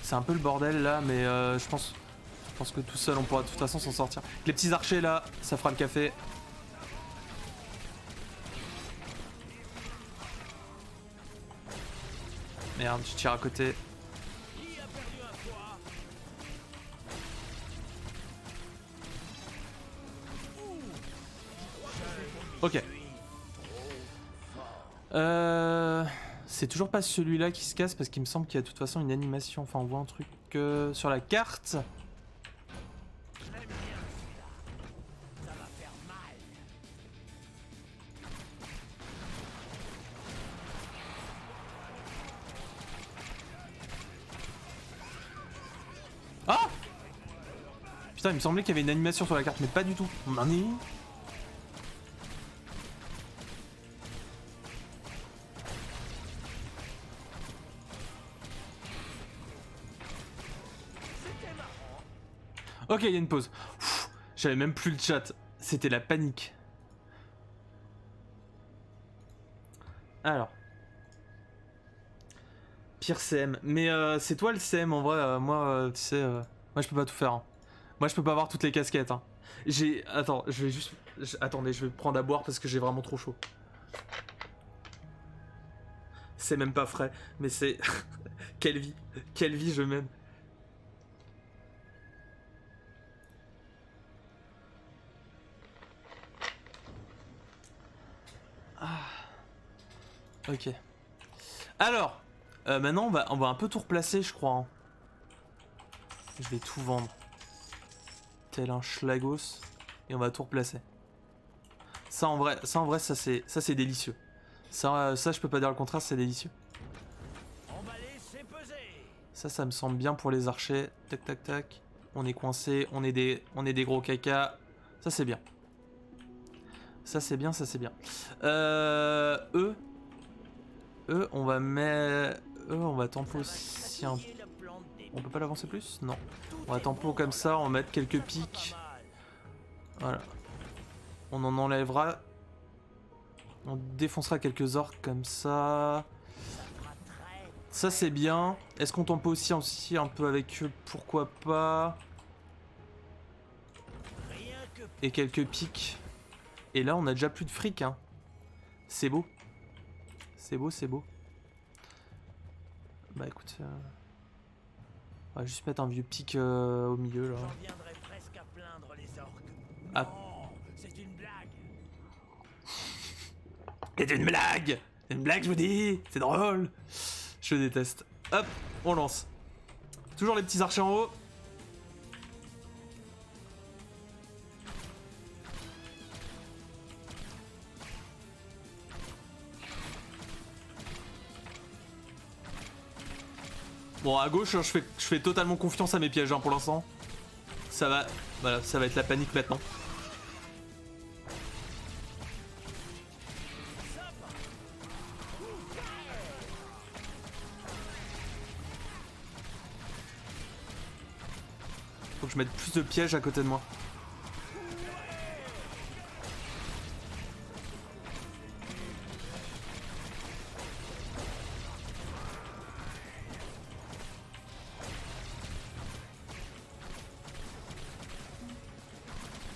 Speaker 1: C'est un peu le bordel là, mais je pense que tout seul on pourra de toute façon s'en sortir. Les petits archers là, ça fera le café. Merde, je tire à côté. Ok. C'est toujours pas celui-là qui se casse parce qu'il me semble qu'il y a de toute façon une animation. Enfin, on voit un truc sur la carte. Ah! Putain, il me semblait qu'il y avait une animation sur la carte, mais pas du tout. On en est où? Ok, il y a une pause. J'avais même plus le chat. C'était la panique. Alors. Pire CM. Mais c'est toi le CM en vrai. Moi, tu sais, moi je peux pas tout faire. Hein. Moi je peux pas avoir toutes les casquettes. Hein. Attends, je vais juste... Attendez, je vais prendre à boire parce que j'ai vraiment trop chaud. C'est même pas frais. Mais c'est... Quelle vie. Quelle vie je mène. Ok. Alors, maintenant on va un peu tout replacer, je crois. Hein. Je vais tout vendre. Tel un schlagos. Et on va tout replacer. Ça en vrai, ça c'est délicieux. Ça je peux pas dire le contraire, c'est délicieux. Ça me semble bien pour les archers. Tac tac tac. On est coincé, on est des gros caca. Ça c'est bien. Ça c'est bien, ça c'est bien. Eux, on va mettre... on va tempo aussi un... On peut pas l'avancer plus? Non. On va tempo comme ça, on va mettre quelques pics. Voilà. On en enlèvera. On défoncera quelques orques comme ça. Ça c'est bien. Est-ce qu'on tombe pas aussi un peu avec eux? Pourquoi pas.
Speaker 3: Rien que
Speaker 1: Et quelques pics. Et là on a déjà plus de fric hein. C'est beau. C'est beau, c'est beau. Bah écoute... on va juste mettre un vieux pic au milieu là.
Speaker 3: j'en viendrais presque à plaindre les orques.
Speaker 1: Ah.
Speaker 3: Non, c'est une blague.
Speaker 1: C'est une blague! C'est une blague je vous dis! C'est drôle! Je déteste. Hop, on lance. Toujours les petits archers en haut. Bon, à gauche, je fais totalement confiance à mes pièges hein, pour l'instant. Ça va, voilà, ça va être la panique maintenant. Faut que je mette plus de pièges à côté de moi.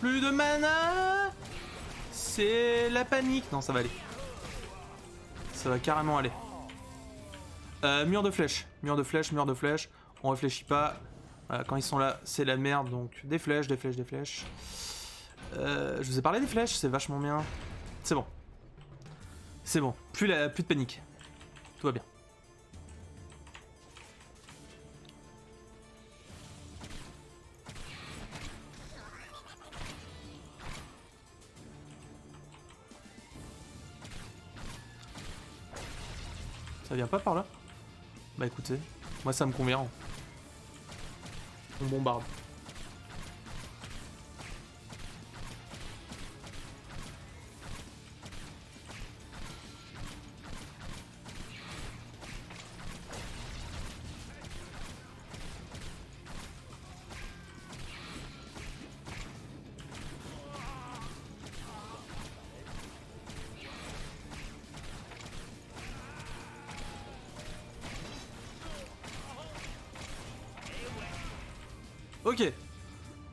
Speaker 1: Plus de mana. C'est la panique. Non, ça va aller. Ça va carrément aller. Mur de flèches. Mur de flèches, mur de flèches. On réfléchit pas. Voilà, quand ils sont là, c'est la merde. Donc des flèches, des flèches, des flèches. Je vous ai parlé des flèches, c'est vachement bien. C'est bon. C'est bon. Plus de panique. Tout va bien. Ça vient pas par là? Bah écoutez, moi ça me convient. On bombarde. Ok,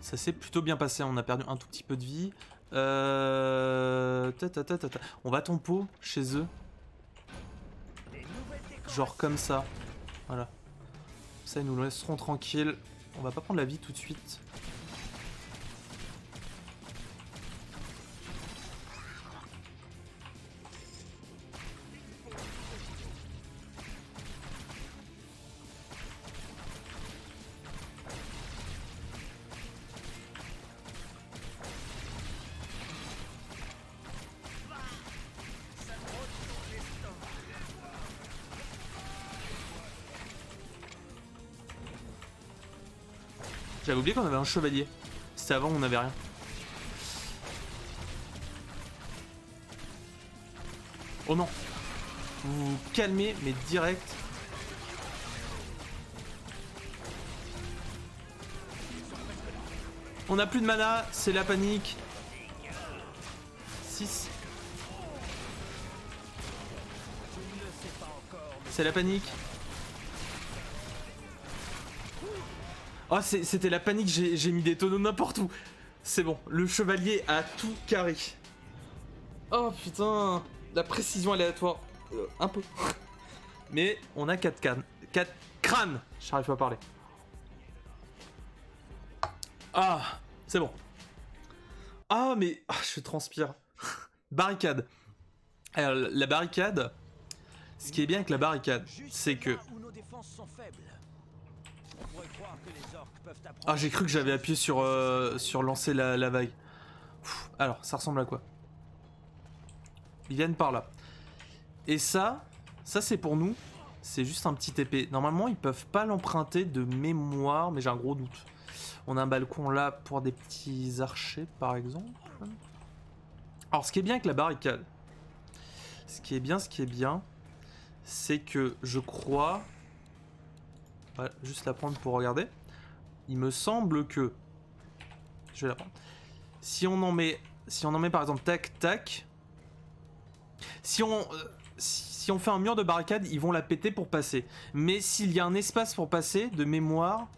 Speaker 1: ça s'est plutôt bien passé, on a perdu un tout petit peu de vie. On va tempo chez eux. Genre comme ça. Voilà. Ça, ils nous laisseront tranquilles. On va pas prendre la vie tout de suite. J'avais oublié qu'on avait un chevalier. C'était avant, on n'avait rien. Oh non. Vous vous calmez, mais direct. On a plus de mana, c'est la panique. 6. C'est la panique. Oh, c'était la panique, j'ai mis des tonneaux n'importe où. C'est bon, le chevalier a tout carré. Oh putain, la précision aléatoire. Un peu. Mais on a 4 cannes. 4 crânes. J'arrive pas à parler. Ah, c'est bon. Ah, mais je transpire. Barricade. Alors, la barricade, ce qui est bien avec la barricade, c'est que... Ah, j'ai cru que j'avais appuyé sur lancer la vague. Alors, ça ressemble à quoi? Ils viennent par là. Et ça c'est pour nous. C'est juste un petit épée. Normalement, ils peuvent pas l'emprunter de mémoire, mais j'ai un gros doute. On a un balcon là pour des petits archers, par exemple. Alors, ce qui est bien avec la barricade, ce qui est bien, c'est que je crois... Voilà, juste la prendre pour regarder. Il me semble que... Je vais la prendre. Si on en met par exemple tac, tac... Si on si on fait un mur de barricade, ils vont la péter pour passer. Mais s'il y a un espace pour passer, de mémoire,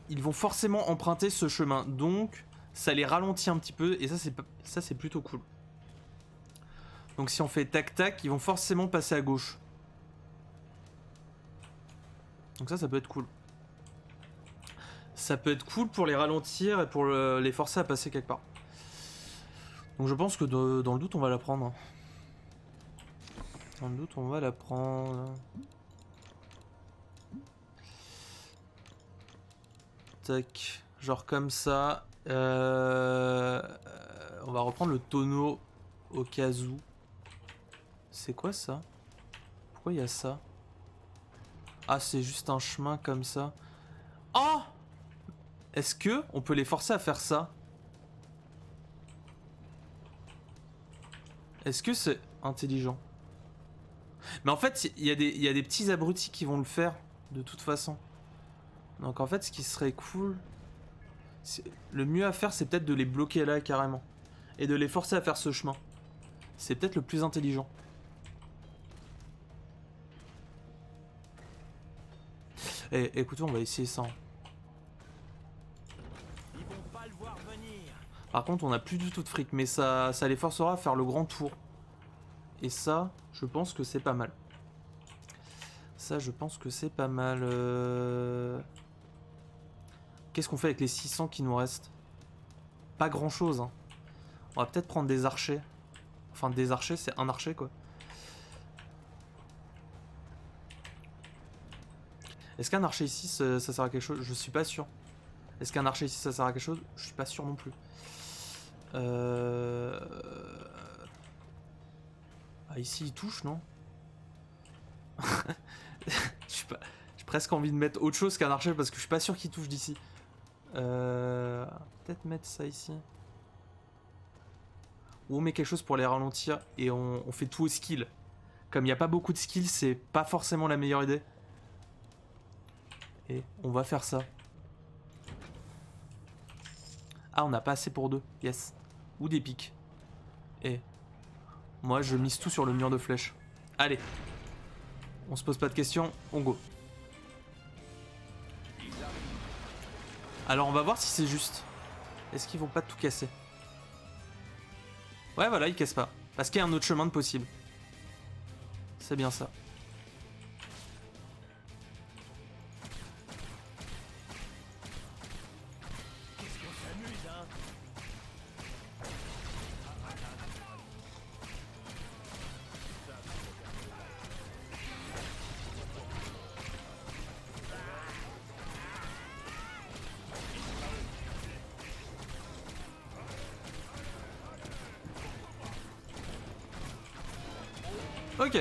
Speaker 1: ils vont forcément emprunter ce chemin. Donc, ça les ralentit un petit peu. Et ça, c'est plutôt cool. Donc si on fait tac-tac, ils vont forcément passer à gauche. Donc ça peut être cool. Ça peut être cool pour les ralentir et pour les forcer à passer quelque part. Donc je pense que dans le doute, on va la prendre. Dans le doute, on va la prendre. Tac. Genre comme ça. On va reprendre le tonneau au cas où. C'est quoi ça? Pourquoi il y a ça? Ah, c'est juste un chemin comme ça. Oh! Est-ce que on peut les forcer à faire ça? Est-ce que c'est intelligent? Mais en fait, il y a des petits abrutis qui vont le faire, de toute façon. Donc en fait, ce qui serait cool... Le mieux à faire, c'est peut-être de les bloquer là, carrément. Et de les forcer à faire ce chemin. C'est peut-être le plus intelligent. Eh, écoutez, on va essayer ça.
Speaker 3: Ils vont pas le voir venir.
Speaker 1: Par contre, on n'a plus du tout de fric, mais ça les forcera à faire le grand tour. Et ça, je pense que c'est pas mal. Ça, je pense que c'est pas mal. Qu'est-ce qu'on fait avec les 600 qui nous restent? Pas grand-chose, hein. On va peut-être prendre des archers. Enfin, des archers, c'est un archer, quoi. Est-ce qu'un archer ici, ça sert à quelque chose? Je suis pas sûr. Est-ce qu'un archer ici, ça sert à quelque chose? Je suis pas sûr non plus. Ah, ici, il touche, non? J'ai presque envie de mettre autre chose qu'un archer parce que je suis pas sûr qu'il touche d'ici. Peut-être mettre ça ici. Ou on met quelque chose pour les ralentir et on fait tout au skill. Comme il n'y a pas beaucoup de skill, c'est pas forcément la meilleure idée. Et on va faire ça. Ah, on n'a pas assez pour deux. Yes. Ou des pics. Et moi, je mise tout sur le mur de flèches. Allez. On se pose pas de questions, on go. Alors, on va voir si c'est juste. Est-ce qu'ils vont pas tout casser? Ouais, voilà, ils cassent pas. Parce qu'il y a un autre chemin de possible. C'est bien ça. Ok,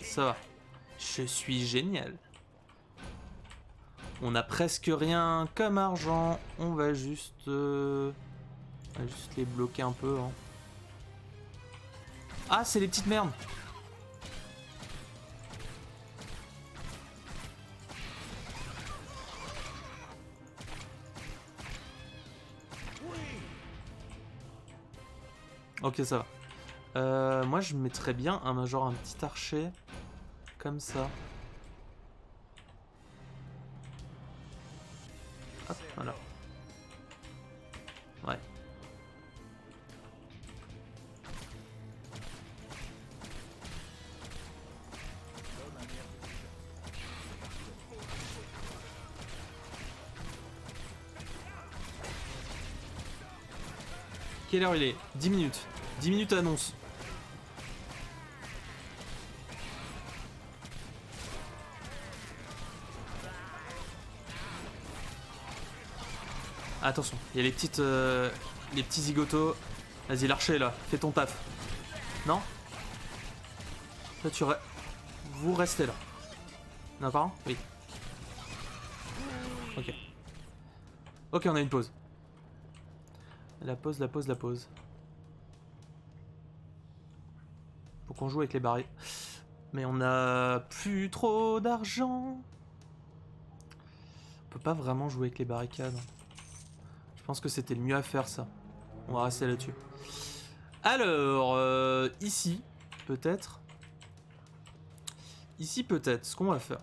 Speaker 1: ça va. Je suis génial. On a presque rien comme argent. On va juste les bloquer un peu. Hein. Ah, c'est les petites merdes. Ok, ça va. Moi je mettrais bien un petit archer comme ça. Hop, voilà. Ouais. Quelle heure il est? 10 minutes. 10 minutes annonce. Attention, il y a les petits zigotos. Vas-y, l'archer là, fais ton taf. Non? Là, vous restez là. D'accord? Oui. Ok. Ok, on a une pause. La pause. Faut qu'on joue avec les barils. Mais on a plus trop d'argent. On peut pas vraiment jouer avec les barricades. Je pense que c'était le mieux à faire, ça. On va rester là-dessus. Alors, ici, peut-être. Ici peut-être, ce qu'on va faire.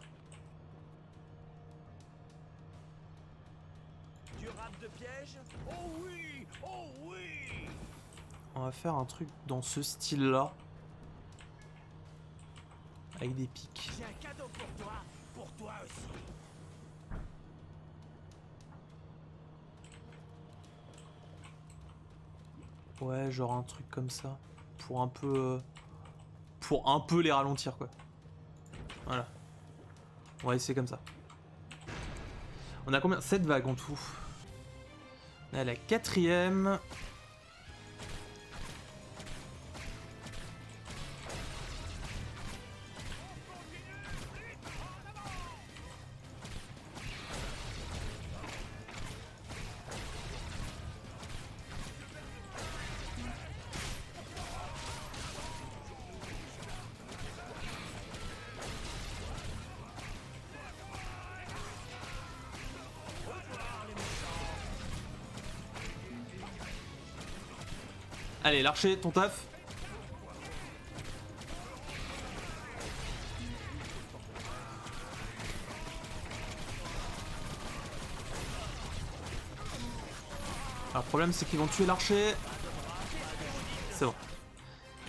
Speaker 3: Tu rames de piège? Oh oui! Oh oui!
Speaker 1: On va faire un truc dans ce style-là. Avec des pics.
Speaker 3: J'ai un cadeau pour toi aussi.
Speaker 1: Ouais, genre un truc comme ça. Pour un peu les ralentir, quoi. Voilà. On va essayer comme ça. On a combien? 7 vagues en tout. On est à la 4ème. Allez, l'archer, ton taf. Alors, le problème, c'est qu'ils vont tuer l'archer. C'est bon.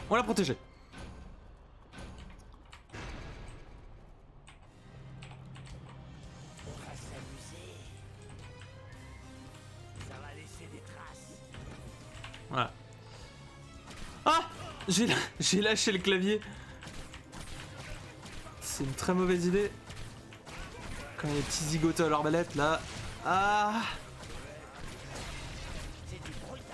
Speaker 1: On l'a protégé.
Speaker 3: On va s'amuser. Ça va laisser des traces.
Speaker 1: Voilà. Ah! J'ai lâché le clavier. C'est une très mauvaise idée. Quand il y a des petits zigotos à l'arbalète, là. Ah!
Speaker 3: C'est du brutal.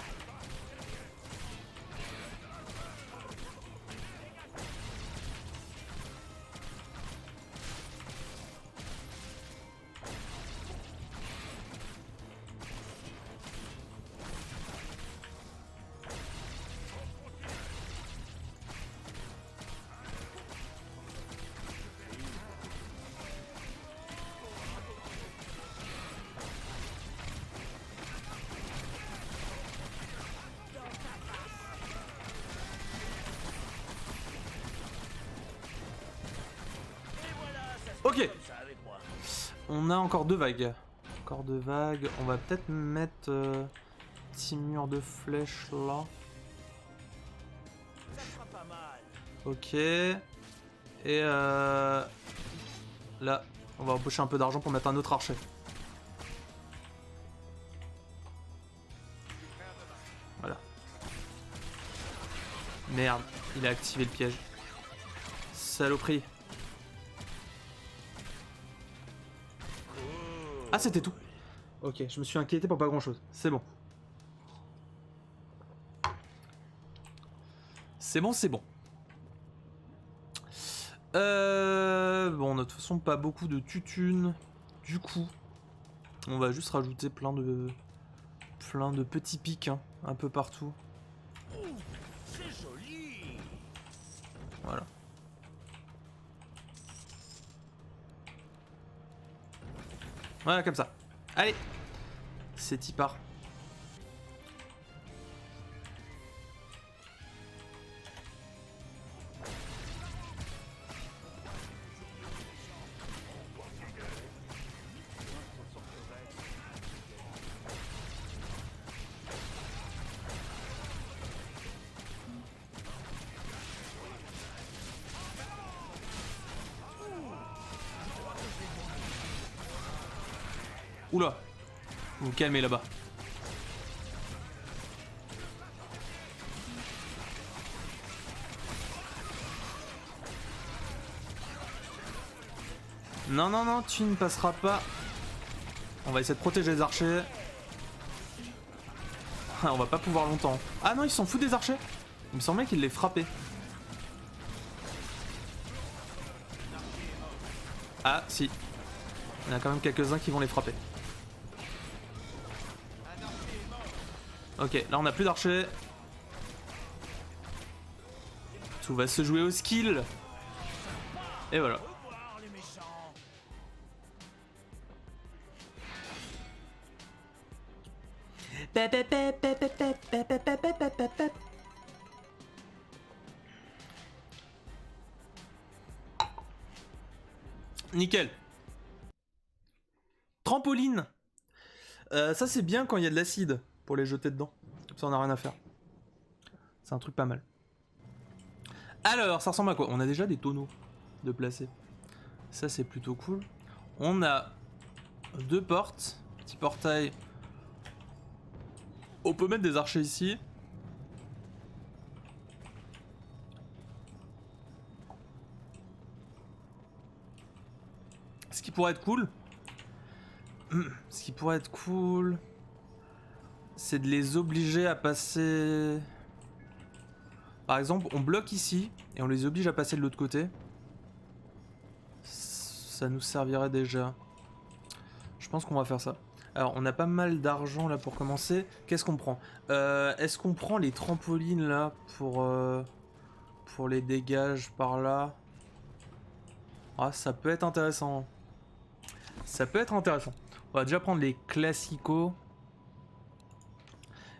Speaker 1: Ok.
Speaker 3: Comme ça avec moi.
Speaker 1: On a encore 2 vagues. Encore 2 vagues. On va peut-être mettre petit mur de flèches là.
Speaker 3: Ça fera pas mal.
Speaker 1: Ok. Et là, on va embaucher un peu d'argent pour mettre un autre archer. Voilà. Merde, il a activé le piège. Saloperie. Ah, c'était tout. Ok, je me suis inquiété pour pas grand chose. C'est bon. C'est bon, c'est bon. Bon, de toute façon, pas beaucoup de tutunes. Du coup, on va juste rajouter plein de petits pics, hein, un peu partout.
Speaker 3: C'est joli.
Speaker 1: Voilà. Voilà, comme ça. Allez, c'est y part. Oula, vous vous calmez là-bas. Non, non, non, tu ne passeras pas. On va essayer de protéger les archers. On va pas pouvoir longtemps. Ah non, ils s'en foutent des archers. Il me semblait qu'ils les frappaient. Ah, si. Il y en a quand même quelques-uns qui vont les frapper. Ok, là on a plus d'archers. Tout va se jouer au skill. Et voilà.
Speaker 3: Au revoir les méchants.
Speaker 1: Nickel. Trampoline. Ça c'est bien quand il y a de l'acide pour les jeter dedans. Comme ça on a rien à faire. C'est un truc pas mal. Alors, ça ressemble à quoi? On a déjà des tonneaux de placer. Ça c'est plutôt cool. On a 2 portes. Petit portail. On peut mettre des archers ici. Ce qui pourrait être cool. Ce qui pourrait être cool. C'est de les obliger à passer. Par exemple, on bloque ici. Et on les oblige à passer de l'autre côté. Ça nous servirait déjà. Je pense qu'on va faire ça. Alors, on a pas mal d'argent là pour commencer. Qu'est-ce qu'on prend? Est-ce qu'on prend les trampolines là pour les dégages par là? Ah, ça peut être intéressant. Ça peut être intéressant. On va déjà prendre les classicos.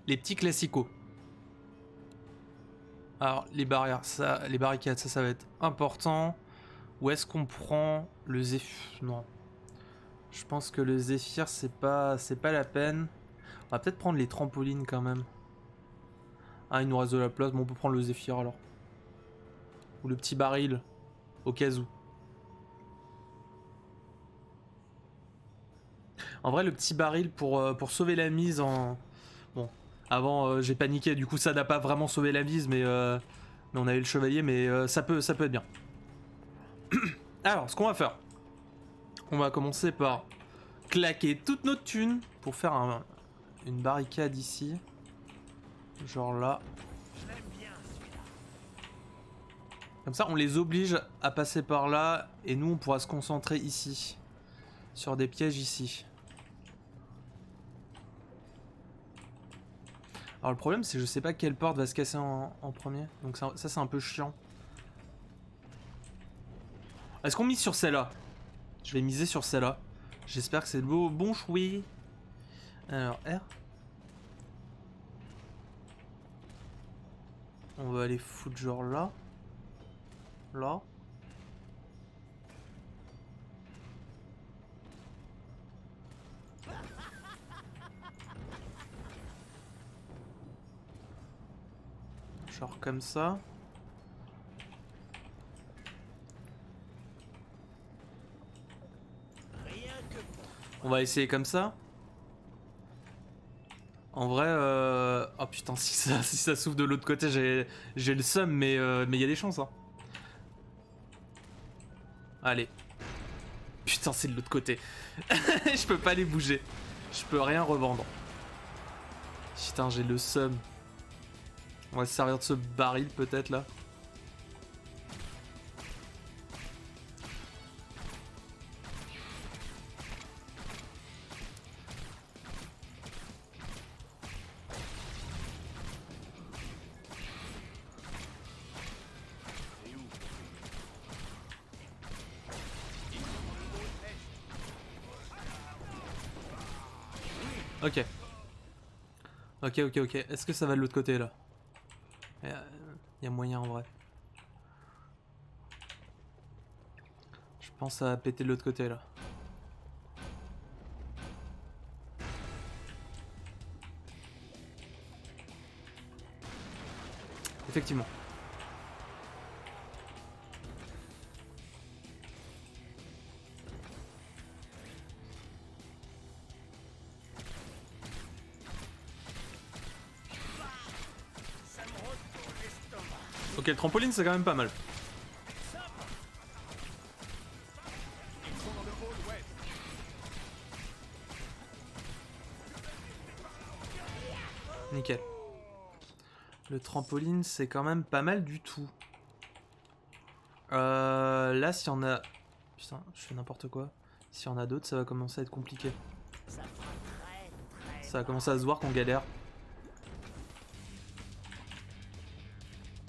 Speaker 1: Les petits classicos. Alors, les barrières, ça, les barricades, ça va être important. Où est-ce qu'on prend le Zéphyr? Non. Je pense que le Zéphyr, c'est pas la peine. On va peut-être prendre les trampolines quand même. Ah, il nous reste de la place. Bon, on peut prendre le Zéphyr alors. Ou le petit baril, au cas où. En vrai, le petit baril pour sauver la mise en... Bon, avant, j'ai paniqué. Du coup, ça n'a pas vraiment sauvé la mise, mais on avait le chevalier, mais ça peut être bien. Alors, ce qu'on va faire... On va commencer par claquer toutes nos thunes pour faire une barricade ici. Genre là. Comme ça, on les oblige à passer par là. Et nous, on pourra se concentrer ici. Sur des pièges ici. Alors le problème, c'est que je sais pas quelle porte va se casser en premier. Donc ça c'est un peu chiant. Est-ce qu'on mise sur celle-là? Je vais miser sur celle-là. J'espère que c'est le bon choix. Alors, R. On va aller foutre genre là. Là. Genre comme ça. On va essayer comme ça. En vrai, oh putain, si ça s'ouvre de l'autre côté, j'ai le seum, mais il y a des chances. Hein. Allez. Putain, c'est de l'autre côté. Je peux pas les bouger. Je peux rien revendre. Putain, j'ai le seum. On va se servir de ce baril peut-être là. Ok. Ok. Est-ce que ça va de l'autre côté là? Il y a moyen en vrai. Je pense à péter de l'autre côté là. Effectivement. Ok, le trampoline c'est quand même pas mal. Nickel. Le trampoline c'est quand même pas mal du tout. Là si on a... Putain, je fais n'importe quoi. Si on a d'autres ça va commencer à être compliqué. Ça va commencer à se voir qu'on galère.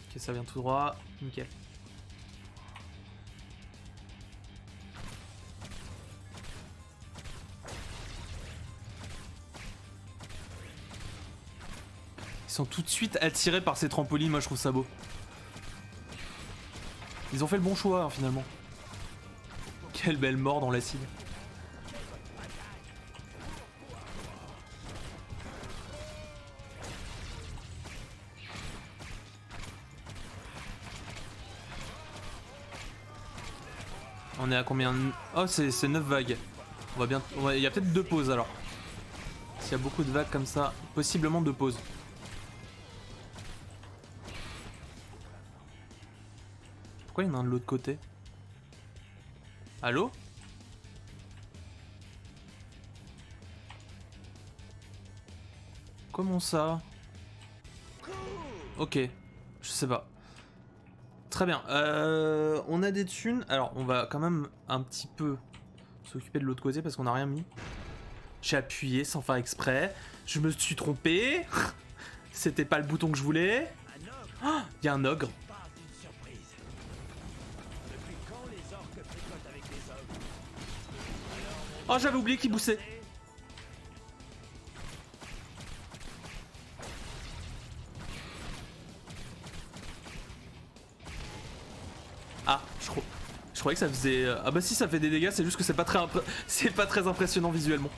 Speaker 1: Ok, ça vient tout droit. Nickel. Ils sont tout de suite attirés par ces trampolines, moi je trouve ça beau. Ils ont fait le bon choix hein, finalement. Quelle belle mort dans l'acide. On est à combien? Oh, c'est 9 vagues. On va bien. Il y a peut-être 2 pauses alors. S'il y a beaucoup de vagues comme ça, possiblement 2 pauses. Pourquoi il y en a un de l'autre côté? Allô? Comment ça? Ok, je sais pas. Très bien, on a des thunes. Alors on va quand même un petit peu s'occuper de l'autre côté parce qu'on a rien mis. J'ai appuyé sans faire exprès. Je me suis trompé. C'était pas le bouton que je voulais. Oh, y a un ogre. Oh, j'avais oublié qu'il boussait. Ah, je croyais que ça faisait... Ah bah si, ça fait des dégâts, c'est juste que c'est pas très impressionnant visuellement.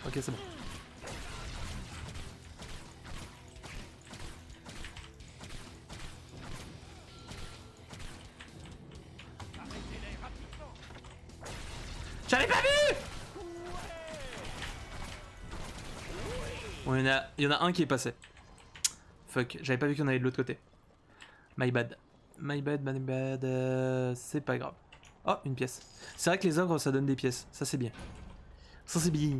Speaker 1: Ok, c'est bon. J'avais pas vu! Bon, il y en a un qui est passé. Fuck, j'avais pas vu qu'il y en avait de l'autre côté. My bad. My bad, my bad. C'est pas grave. Oh, une pièce. C'est vrai que les ogres, ça donne des pièces. Ça, c'est bien. Ça, c'est bien.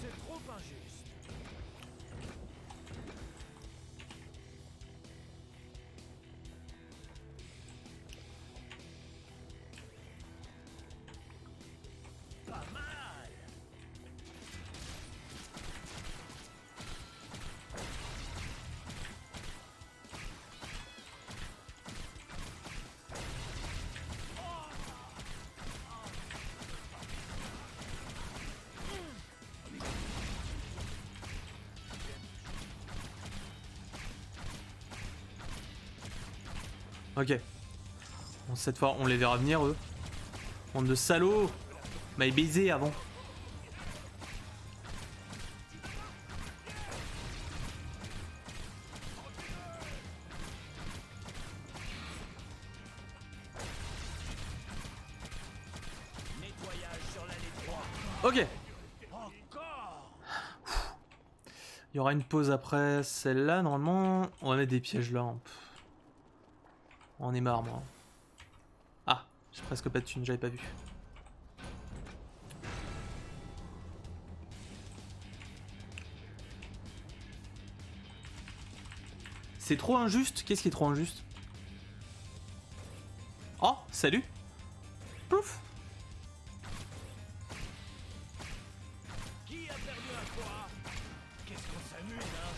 Speaker 3: C'est trop injuste. Pas mal.
Speaker 1: Ok. Bon, cette fois, on les verra venir, eux. Bande de salauds. M'avait baisé avant.
Speaker 3: Nettoyage sur l'allée 3.
Speaker 1: Ok.
Speaker 3: Encore.
Speaker 1: Il y aura une pause après celle-là, normalement. On va mettre des pièges là. Hein. On est marre, moi. Ah, j'ai presque pas de thunes, j'avais pas vu. C'est trop injuste. Qu'est-ce qui est trop injuste? Oh, salut. Pouf.
Speaker 3: Qui a perdu un quoi? Qu'est-ce qu'on s'amuse, hein?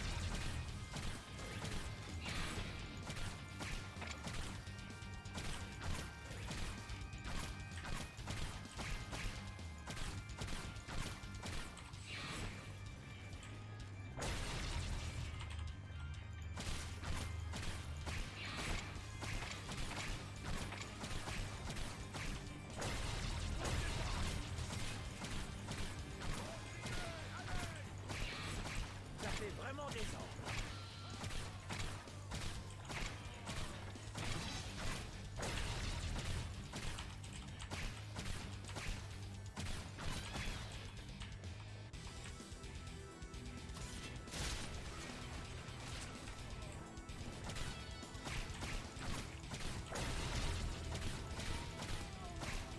Speaker 3: Ça fait vraiment des ans.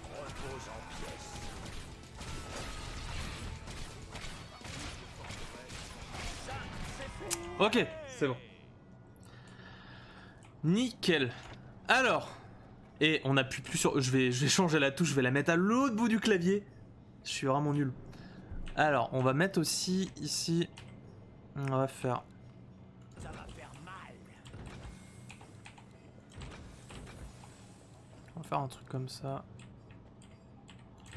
Speaker 3: Repose en pièces. Ça, c'est fait.
Speaker 1: Ok, c'est bon. Nickel. Alors. Et on appuie plus sur... Je vais changer la touche, je vais la mettre à l'autre bout du clavier. Je suis vraiment nul. Alors, on va mettre aussi ici... On va faire...
Speaker 3: Ça va faire mal.
Speaker 1: On va faire un truc comme ça.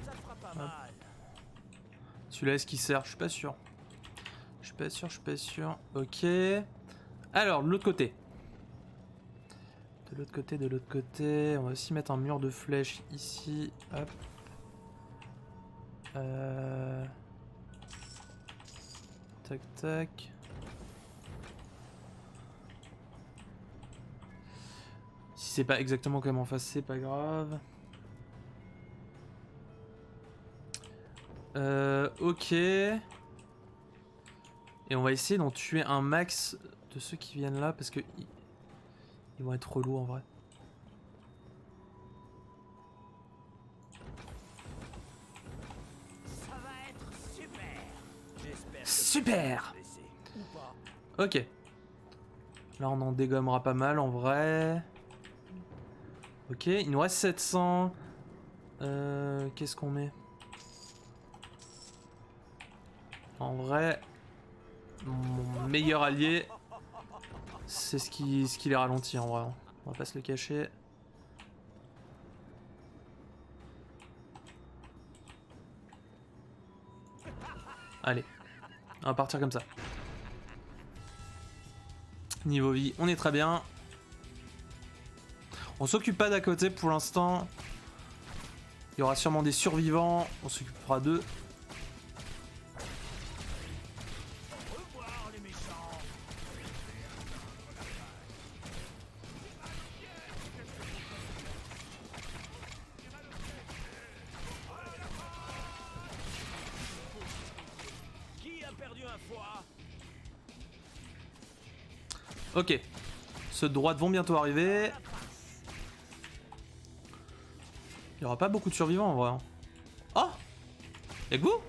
Speaker 3: Ça fera pas mal.
Speaker 1: Celui-là, est-ce qu'il sert? Je suis pas sûr. Je suis pas sûr, je suis pas sûr. Ok. Alors, de l'autre côté. De l'autre côté, de l'autre côté. On va aussi mettre un mur de flèches ici. Hop. Tac, tac. Si c'est pas exactement comme en face, c'est pas grave. Ok. Et on va essayer d'en tuer un max de ceux qui viennent là parce que ils vont être relous en vrai.
Speaker 3: Ça va être super. J'espère que
Speaker 1: Super.
Speaker 3: blessé ou pas.
Speaker 1: Ok. Là on en dégommera pas mal en vrai. Ok, il nous reste 700. Qu'est-ce qu'on met? En vrai, mon meilleur allié, c'est ce qui les ralentit en vrai. On va pas se le cacher. Allez, on va partir comme ça. Niveau vie, on est très bien. On s'occupe pas d'à côté pour l'instant. Il y aura sûrement des survivants. On s'occupera d'eux.
Speaker 3: Au revoir les méchants. Qui a perdu un foie?
Speaker 1: Ok. Ceux de droite vont bientôt arriver. Il y aura pas beaucoup de survivants en vrai. Hein. Oh! Y'a que vous?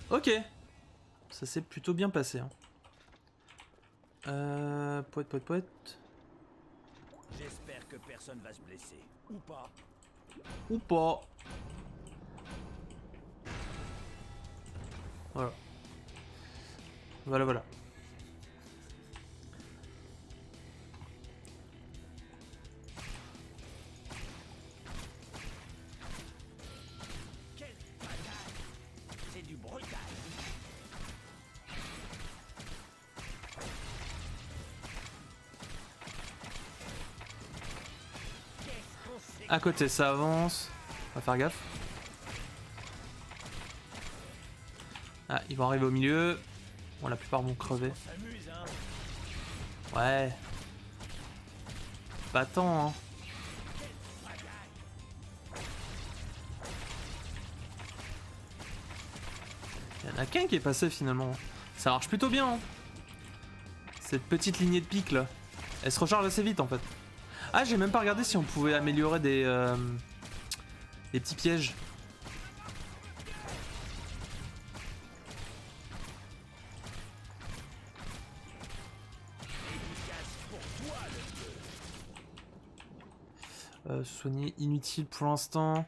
Speaker 1: Ok. Ça s'est plutôt bien passé. Hein. Poète.
Speaker 3: J'espère que personne va se blesser. Ou pas.
Speaker 1: Ou pas. Voilà. Voilà.
Speaker 3: Quelle bataille! C'est du brutal. Qu'est-ce qu'on sait?
Speaker 1: À côté, ça avance. On va faire gaffe. Ah, ils vont arriver au milieu. Bon, la plupart vont crever.
Speaker 3: On s'amuse, hein?
Speaker 1: Ouais. Pas tant, hein. Il y en a qu'un qui est passé finalement. Ça marche plutôt bien. Hein. Cette petite lignée de pics là. Elle se recharge assez vite en fait. Ah, j'ai même pas regardé si on pouvait améliorer des petits pièges. Soigner inutile pour l'instant.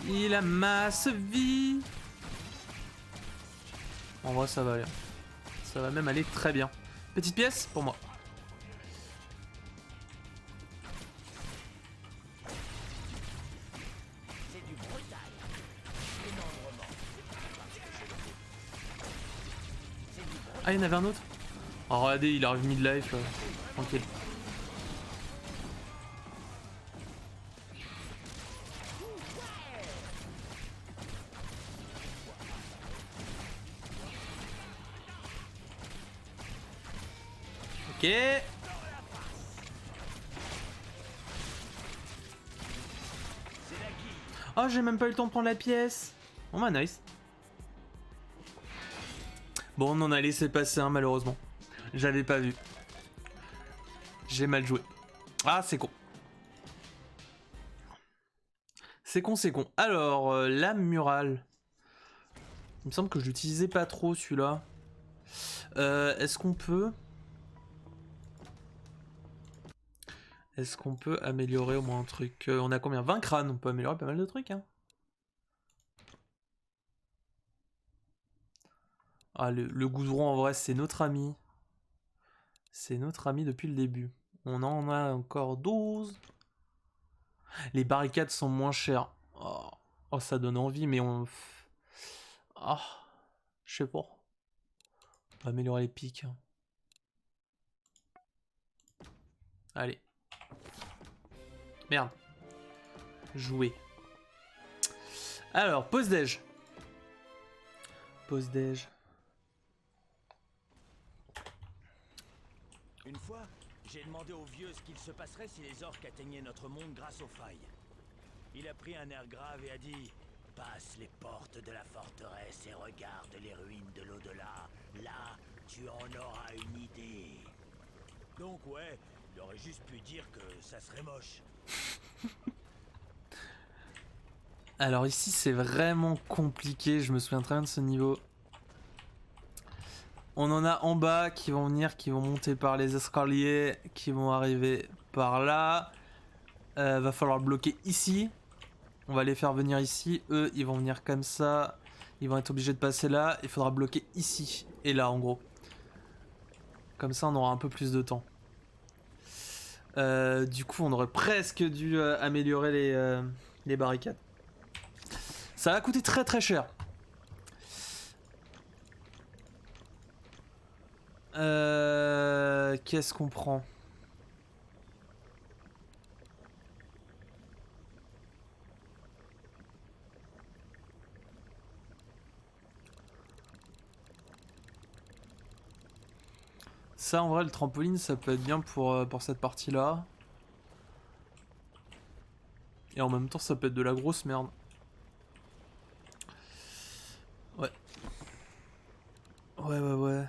Speaker 1: Il a masse vie. En vrai, ça va aller. Ça va même aller très bien. Petite pièce pour moi.
Speaker 3: C'est du brutal. Énormément. C'est du brutal.
Speaker 1: Ah, il y en avait un autre. Oh, regardez, il arrive mid-life. Tranquille. Ok. Oh, j'ai même pas eu le temps de prendre la pièce. Oh bah nice. Bon, on en a laissé passer un malheureusement. J'avais pas vu. J'ai mal joué. Ah, c'est con. C'est con. Alors, la murale. Il me semble que je l'utilisais pas trop celui-là. Est-ce qu'on peut... Est-ce qu'on peut améliorer au moins un truc? On a combien? 20 crânes, on peut améliorer pas mal de trucs, hein. Ah, le goudron, en vrai, c'est notre ami. C'est notre ami depuis le début. On en a encore 12. Les barricades sont moins chères. Oh, oh, ça donne envie, mais on... Ah, je sais pas. On va améliorer les pics. Allez. Merde. Jouer. Alors, pause déj. Pause déj.
Speaker 3: Une fois, j'ai demandé au vieux ce qu'il se passerait si les orques atteignaient notre monde grâce aux failles. Il a pris un air grave et a dit « Passe les portes de la forteresse et regarde les ruines de l'au-delà. Là, tu en auras une idée. » Donc ouais, il aurait juste pu dire que ça serait moche.
Speaker 1: Alors ici, c'est vraiment compliqué. Je me souviens très bien de ce niveau. On en a en bas qui vont venir, qui vont monter par les escaliers, qui vont arriver par là. Va falloir bloquer ici. On va les faire venir ici. Eux, ils vont venir comme ça. Ils vont être obligés de passer là. Il faudra bloquer ici et là, en gros. Comme ça, on aura un peu plus de temps. Du coup, on aurait presque dû améliorer les barricades. Ça va coûter très très cher. Qu'est-ce qu'on prend? Ça, en vrai, le trampoline, ça peut être bien pour cette partie-là. Et en même temps, ça peut être de la grosse merde. Ouais. Ouais.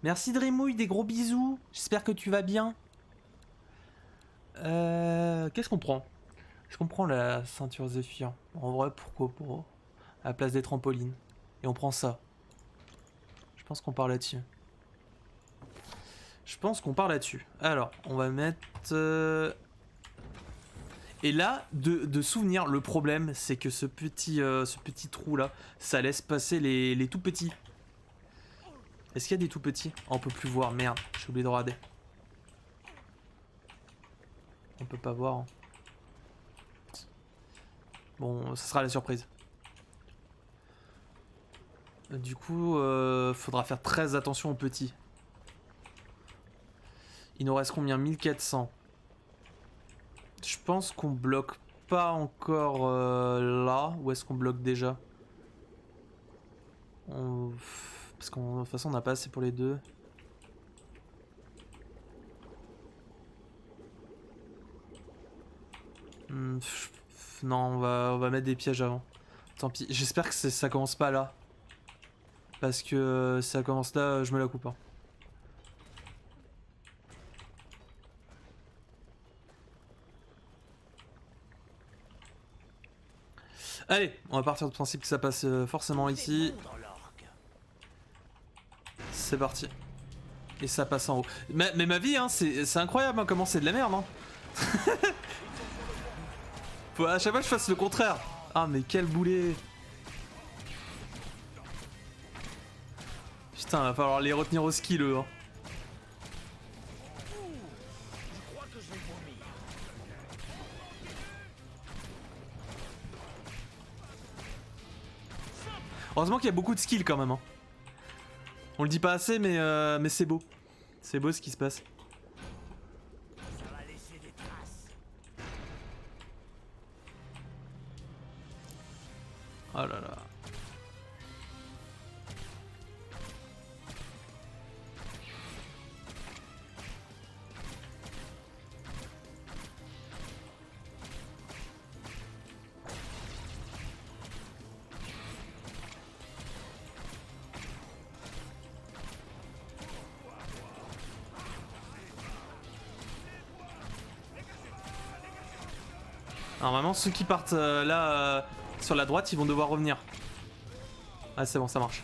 Speaker 1: Merci Drémouille, des gros bisous. J'espère que tu vas bien. Qu'est-ce qu'on prend? Est-ce qu'on prend la ceinture Zéphyr? En vrai, pourquoi pas? À la place des trampolines. Et on prend ça. Je pense qu'on part là-dessus. Alors, on va mettre... Et là, de souvenir, le problème, c'est que ce petit trou là, ça laisse passer les tout petits. Est-ce qu'il y a des tout petits? Oh, on peut plus voir, merde, j'ai oublié de regarder. On peut pas voir. Hein. Bon, ça sera la surprise. Du coup, faudra faire très attention aux petits. Il nous reste combien? 1400. Je pense qu'on bloque pas encore là. Ou est-ce qu'on bloque déjà? Parce qu'en de toute façon on n'a pas assez pour les deux. Non, on va mettre des pièges avant. Tant pis, j'espère que ça commence pas là. Parce que si ça commence là, je me la coupe. Hein. Allez, on va partir du principe que ça passe forcément ici. C'est parti. Et ça passe en haut. Mais ma vie, hein, c'est incroyable hein, comment c'est de la merde. Hein. Faut à chaque fois que je fasse le contraire. Ah mais quel boulet. Putain, va falloir les retenir au skill eux. Hein. Heureusement qu'il y a beaucoup de skill quand même. Hein. On le dit pas assez, mais c'est beau. C'est beau ce qui se passe. Oh là là. Normalement, ceux qui partent là sur la droite, ils vont devoir revenir. Ah, c'est bon, ça marche.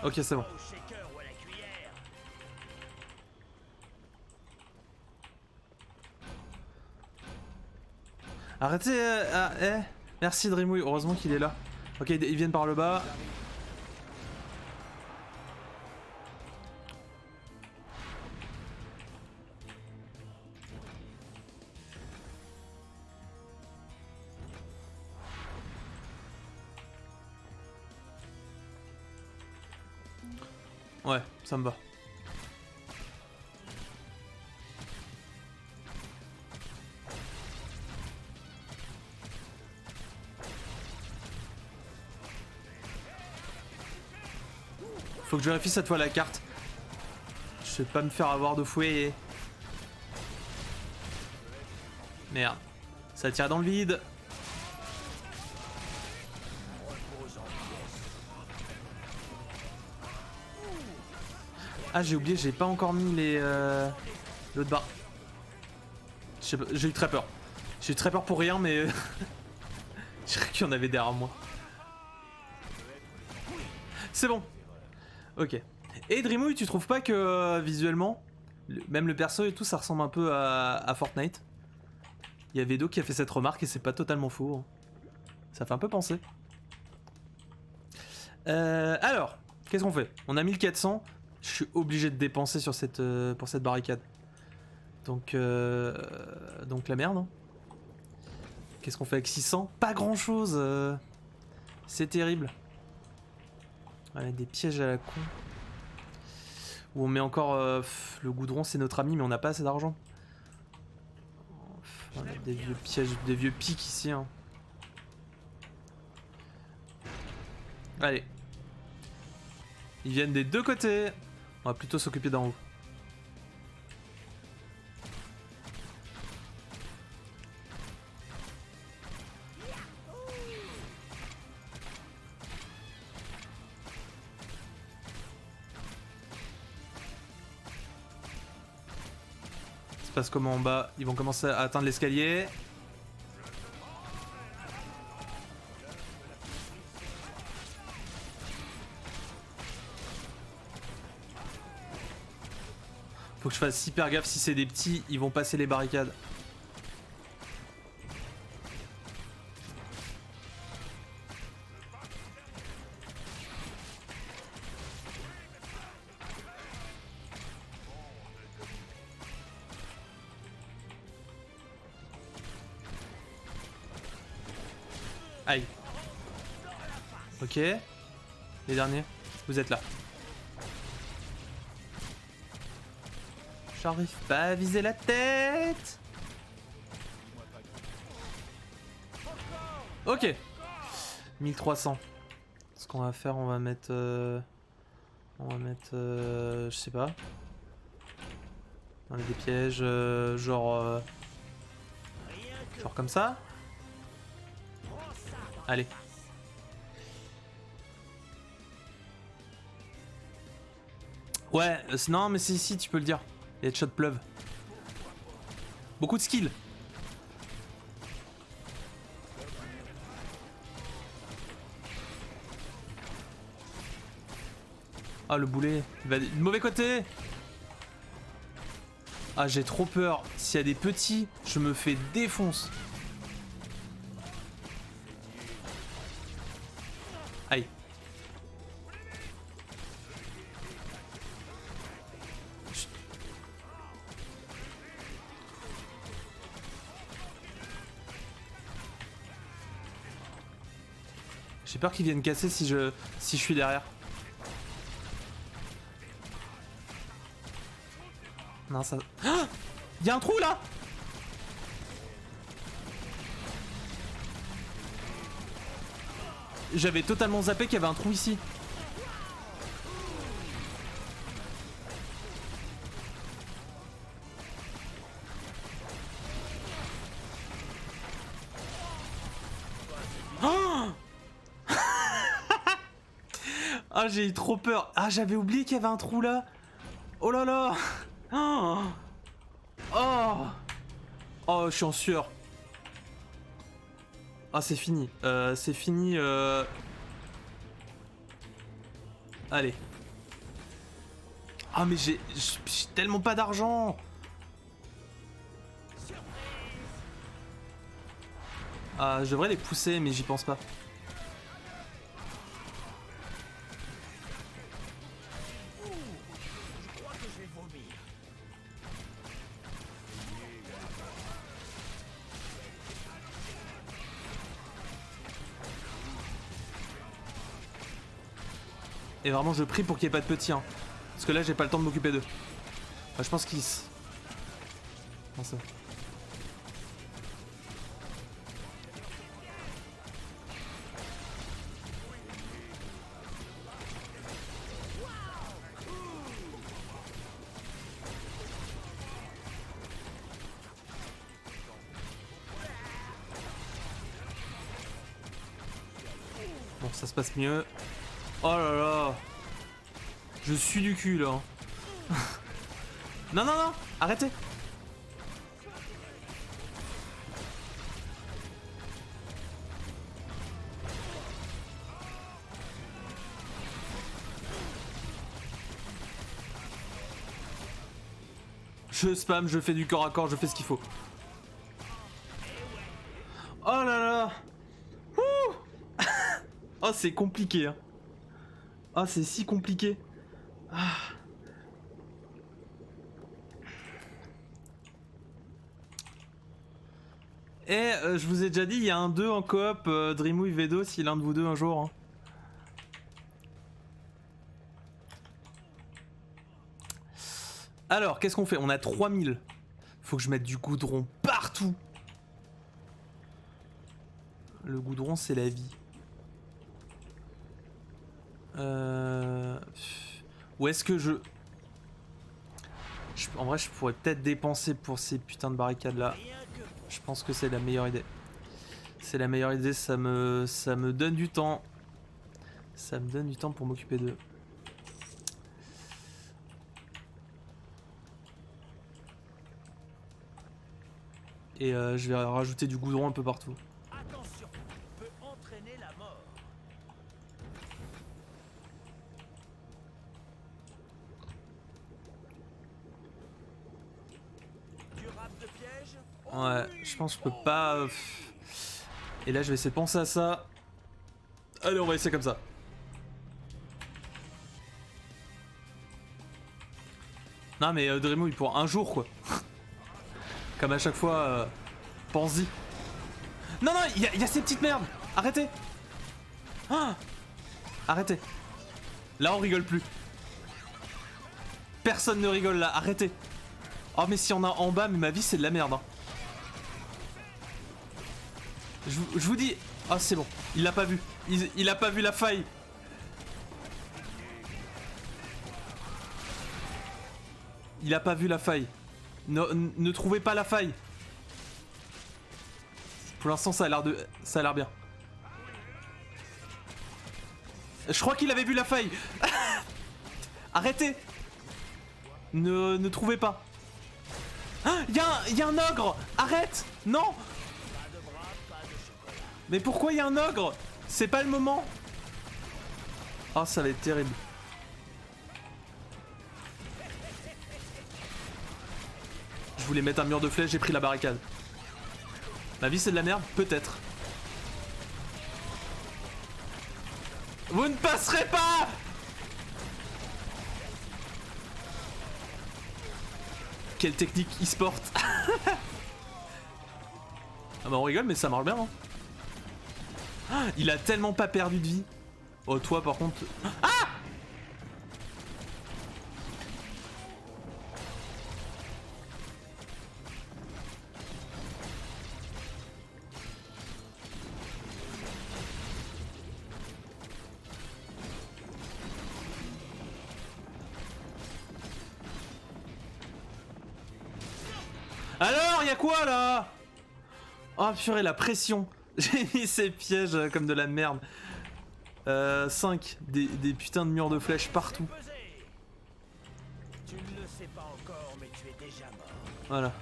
Speaker 1: Ok, c'est bon.
Speaker 3: Au shaker ou à la cuillère.
Speaker 1: Arrêtez. Merci Dreamway, heureusement qu'il est là. Ok, ils viennent par le bas. Ouais, ça me va. Faut que je vérifie cette fois la carte. Je vais pas me faire avoir de fouet. Merde. Ça tire dans le vide. Ah, j'ai oublié, j'ai pas encore mis les l'autre barre. Je sais pas, j'ai eu très peur. J'ai eu très peur pour rien, mais je dirais qu'il y en avait derrière moi. C'est bon. Ok. Et Dreamway, tu trouves pas que visuellement, même le perso et tout, ça ressemble un peu à Fortnite? Il y a Vedo qui a fait cette remarque et c'est pas totalement faux. Hein. Ça fait un peu penser. Alors, qu'est-ce qu'on fait? On a 1400. Je suis obligé de dépenser sur cette, pour cette barricade. Donc la merde. Hein. Qu'est-ce qu'on fait avec 600? Pas grand-chose. C'est terrible. Ouais, des pièges à la con. Où on met encore le goudron, c'est notre ami, mais on n'a pas assez d'argent. On a des vieux pièges, des vieux pics ici. Hein. Allez. Ils viennent des deux côtés. On va plutôt s'occuper d'en haut. Ça se passe comment en bas? Ils vont commencer à atteindre l'escalier. Faut que je fasse hyper gaffe, si c'est des petits, ils vont passer les barricades. Aïe. Ok. Les derniers, vous êtes là. J'arrive pas à viser la tête. Ok. 1300. Ce qu'on va faire, on va mettre... je sais pas. On a des pièges, genre comme ça. Allez. Ouais, non mais c'est ici, tu peux le dire. Les headshots pleuvent. Beaucoup de skill. Ah, le boulet. Il va du mauvais côté. Ah, j'ai trop peur. S'il y a des petits, je me fais défonce. Aïe. J'ai peur qu'ils viennent casser si je suis derrière. Non, ça... Ah, y a un trou là. J'avais totalement zappé qu'il y avait un trou ici. Oh. Ah, j'ai eu trop peur. Ah, j'avais oublié qu'il y avait un trou là. Oh là là. Oh. Oh. Oh, je suis en sueur. Ah, c'est fini. C'est fini. Allez. Ah, mais j'ai tellement pas d'argent. Ah, je devrais les pousser, mais j'y pense pas.
Speaker 3: Je crois que je vais vomir.
Speaker 1: Et vraiment, je prie pour qu'il n'y ait pas de petits. Hein. Parce que là, j'ai pas le temps de m'occuper d'eux. Enfin, je pense qu'ils... Non, ça... Bon, ça se passe mieux. Oh là là. Je suis du cul là. Non, non, non. Arrêtez. Je spam, je fais du corps à corps, je fais ce qu'il faut. Oh là là. Ouh. Oh, c'est compliqué. Hein. Oh, c'est si compliqué. Ah. Et je vous ai déjà dit, il y a un 2 en coop Dreamwave Vedo si l'un de vous deux un jour. Hein. Alors, qu'est-ce qu'on fait? On a 3000. Faut que je mette du goudron partout. Le goudron, c'est la vie. Où est-ce que en vrai, je pourrais peut-être dépenser pour ces putains de barricades là. Je pense que c'est la meilleure idée. C'est la meilleure idée, ça me donne du temps. Ça me donne du temps pour m'occuper d'eux. Et je vais rajouter du goudron un peu partout.
Speaker 3: Attention, peut entraîner la mort. Durable de piège.
Speaker 1: Ouais, je pense que je peux pas... Et là, je vais essayer de penser à ça. Allez, on va essayer comme ça. Non mais Dreamwave pour un jour quoi. Comme à chaque fois, pense-y. Non non, il y a ces petites merdes. Arrêtez. Ah, arrêtez. Là on rigole plus. Personne ne rigole là, arrêtez. Oh mais si on a en bas, mais ma vie c'est de la merde. Hein. Je vous dis... Oh c'est bon, il l'a pas vu. Il a pas vu la faille. Il a pas vu la faille. Ne trouvez pas la faille. Pour l'instant ça a l'air bien. Je crois qu'il avait vu la faille. Arrêtez. Ne trouvez pas. Ah, y a un ogre. Arrête. Non. Mais pourquoi y a un ogre? C'est pas le moment. Oh ça va être terrible. Je voulais mettre un mur de flèche, j'ai pris la barricade. Ma vie c'est de la merde? Peut-être. Vous ne passerez pas! Quelle technique e-sport. Ah bah on rigole mais ça marche bien hein. Ah, il a tellement pas perdu de vie. Oh toi par contre... Ah! Alors, y'a quoi là? Oh purée, la pression. J'ai mis ces pièges comme de la merde. 5, des putains de murs de flèches partout.
Speaker 3: Tu ne le sais pas encore, mais tu es déjà mort.
Speaker 1: Voilà.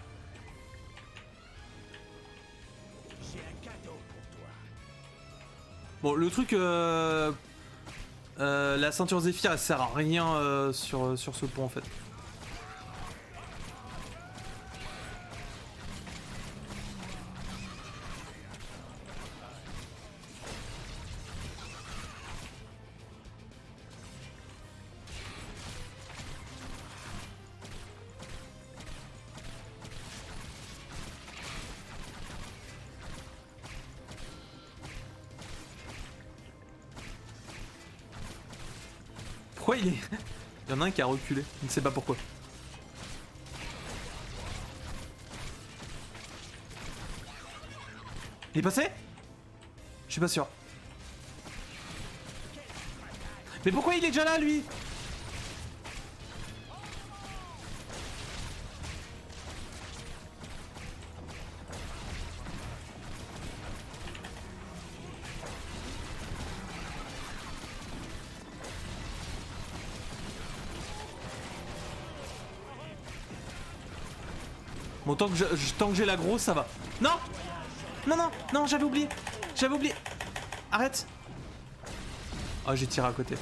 Speaker 3: J'ai un cadeau pour toi.
Speaker 1: Bon, le truc... la ceinture Zéphyr, elle sert à rien sur ce pont en fait. Pourquoi il est... Il y en a un qui a reculé, je ne sais pas pourquoi. Il est passé? Je suis pas sûr. Mais pourquoi il est déjà là lui? Bon, tant que j'ai l'aggro, ça va. Non! Non, non, non, j'avais oublié. J'avais oublié. Arrête. Oh, j'ai tiré à côté.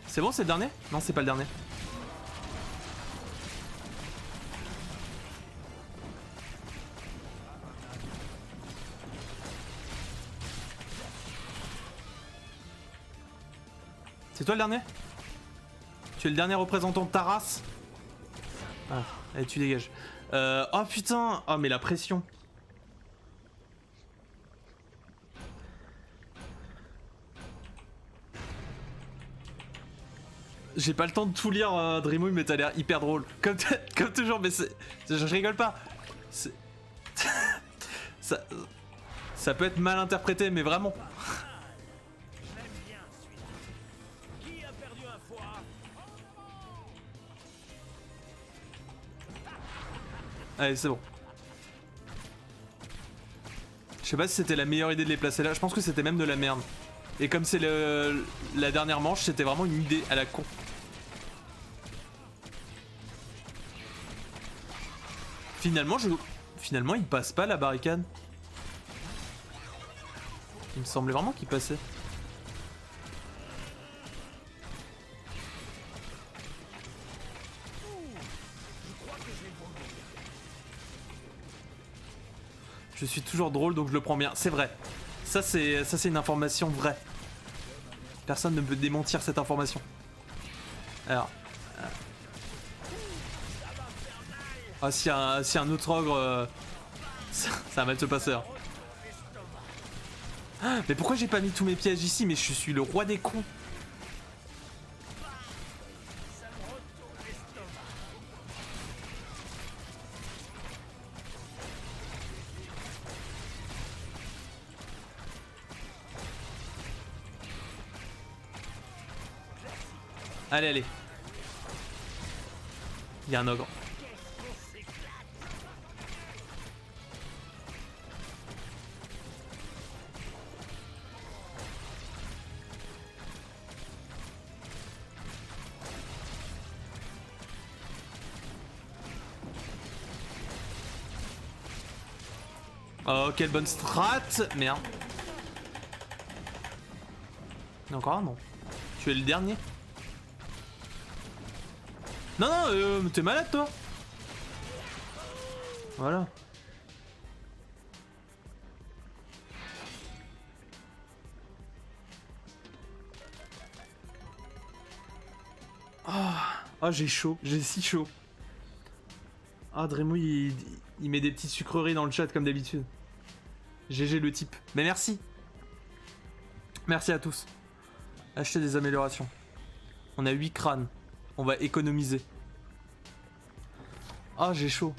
Speaker 1: C'est bon, c'est le dernier? Non, c'est pas le dernier. C'est toi le dernier? Tu es le dernier représentant de ta race? Ah, allez, tu dégages. Oh putain! Oh, mais la pression. J'ai pas le temps de tout lire, Dreamouille, mais t'as l'air hyper drôle. Comme toujours, mais je rigole pas. Ça peut être mal interprété, mais vraiment.
Speaker 3: J'aime bien celui-là. Qui a perdu un foie?
Speaker 1: Allez, c'est bon. Je sais pas si c'était la meilleure idée de les placer là. Je pense que c'était même de la merde. Et comme c'est la dernière manche, c'était vraiment une idée à la con. Finalement, il passe pas la barricade. Il me semblait vraiment qu'il passait. Je suis toujours drôle, donc je le prends bien. C'est vrai. Ça, c'est une information vraie. Personne ne peut démentir cette information. Alors. Ah, si un autre ogre. Ça va mal se passer. Hein. Ah, mais pourquoi j'ai pas mis tous mes pièges ici? Mais je suis le roi des cons. Allez, allez. Il y a un ogre. Oh, quelle bonne strat. Merde. Il y en a encore un, non? Tu es le dernier? Non, non, t'es malade, toi? Voilà. Oh, j'ai chaud, j'ai si chaud. Ah, Dreamouille, il met des petites sucreries dans le chat comme d'habitude. GG le type. Mais merci. Merci à tous. Achetez des améliorations. On a 8 crânes. On va économiser. Ah, j'ai chaud.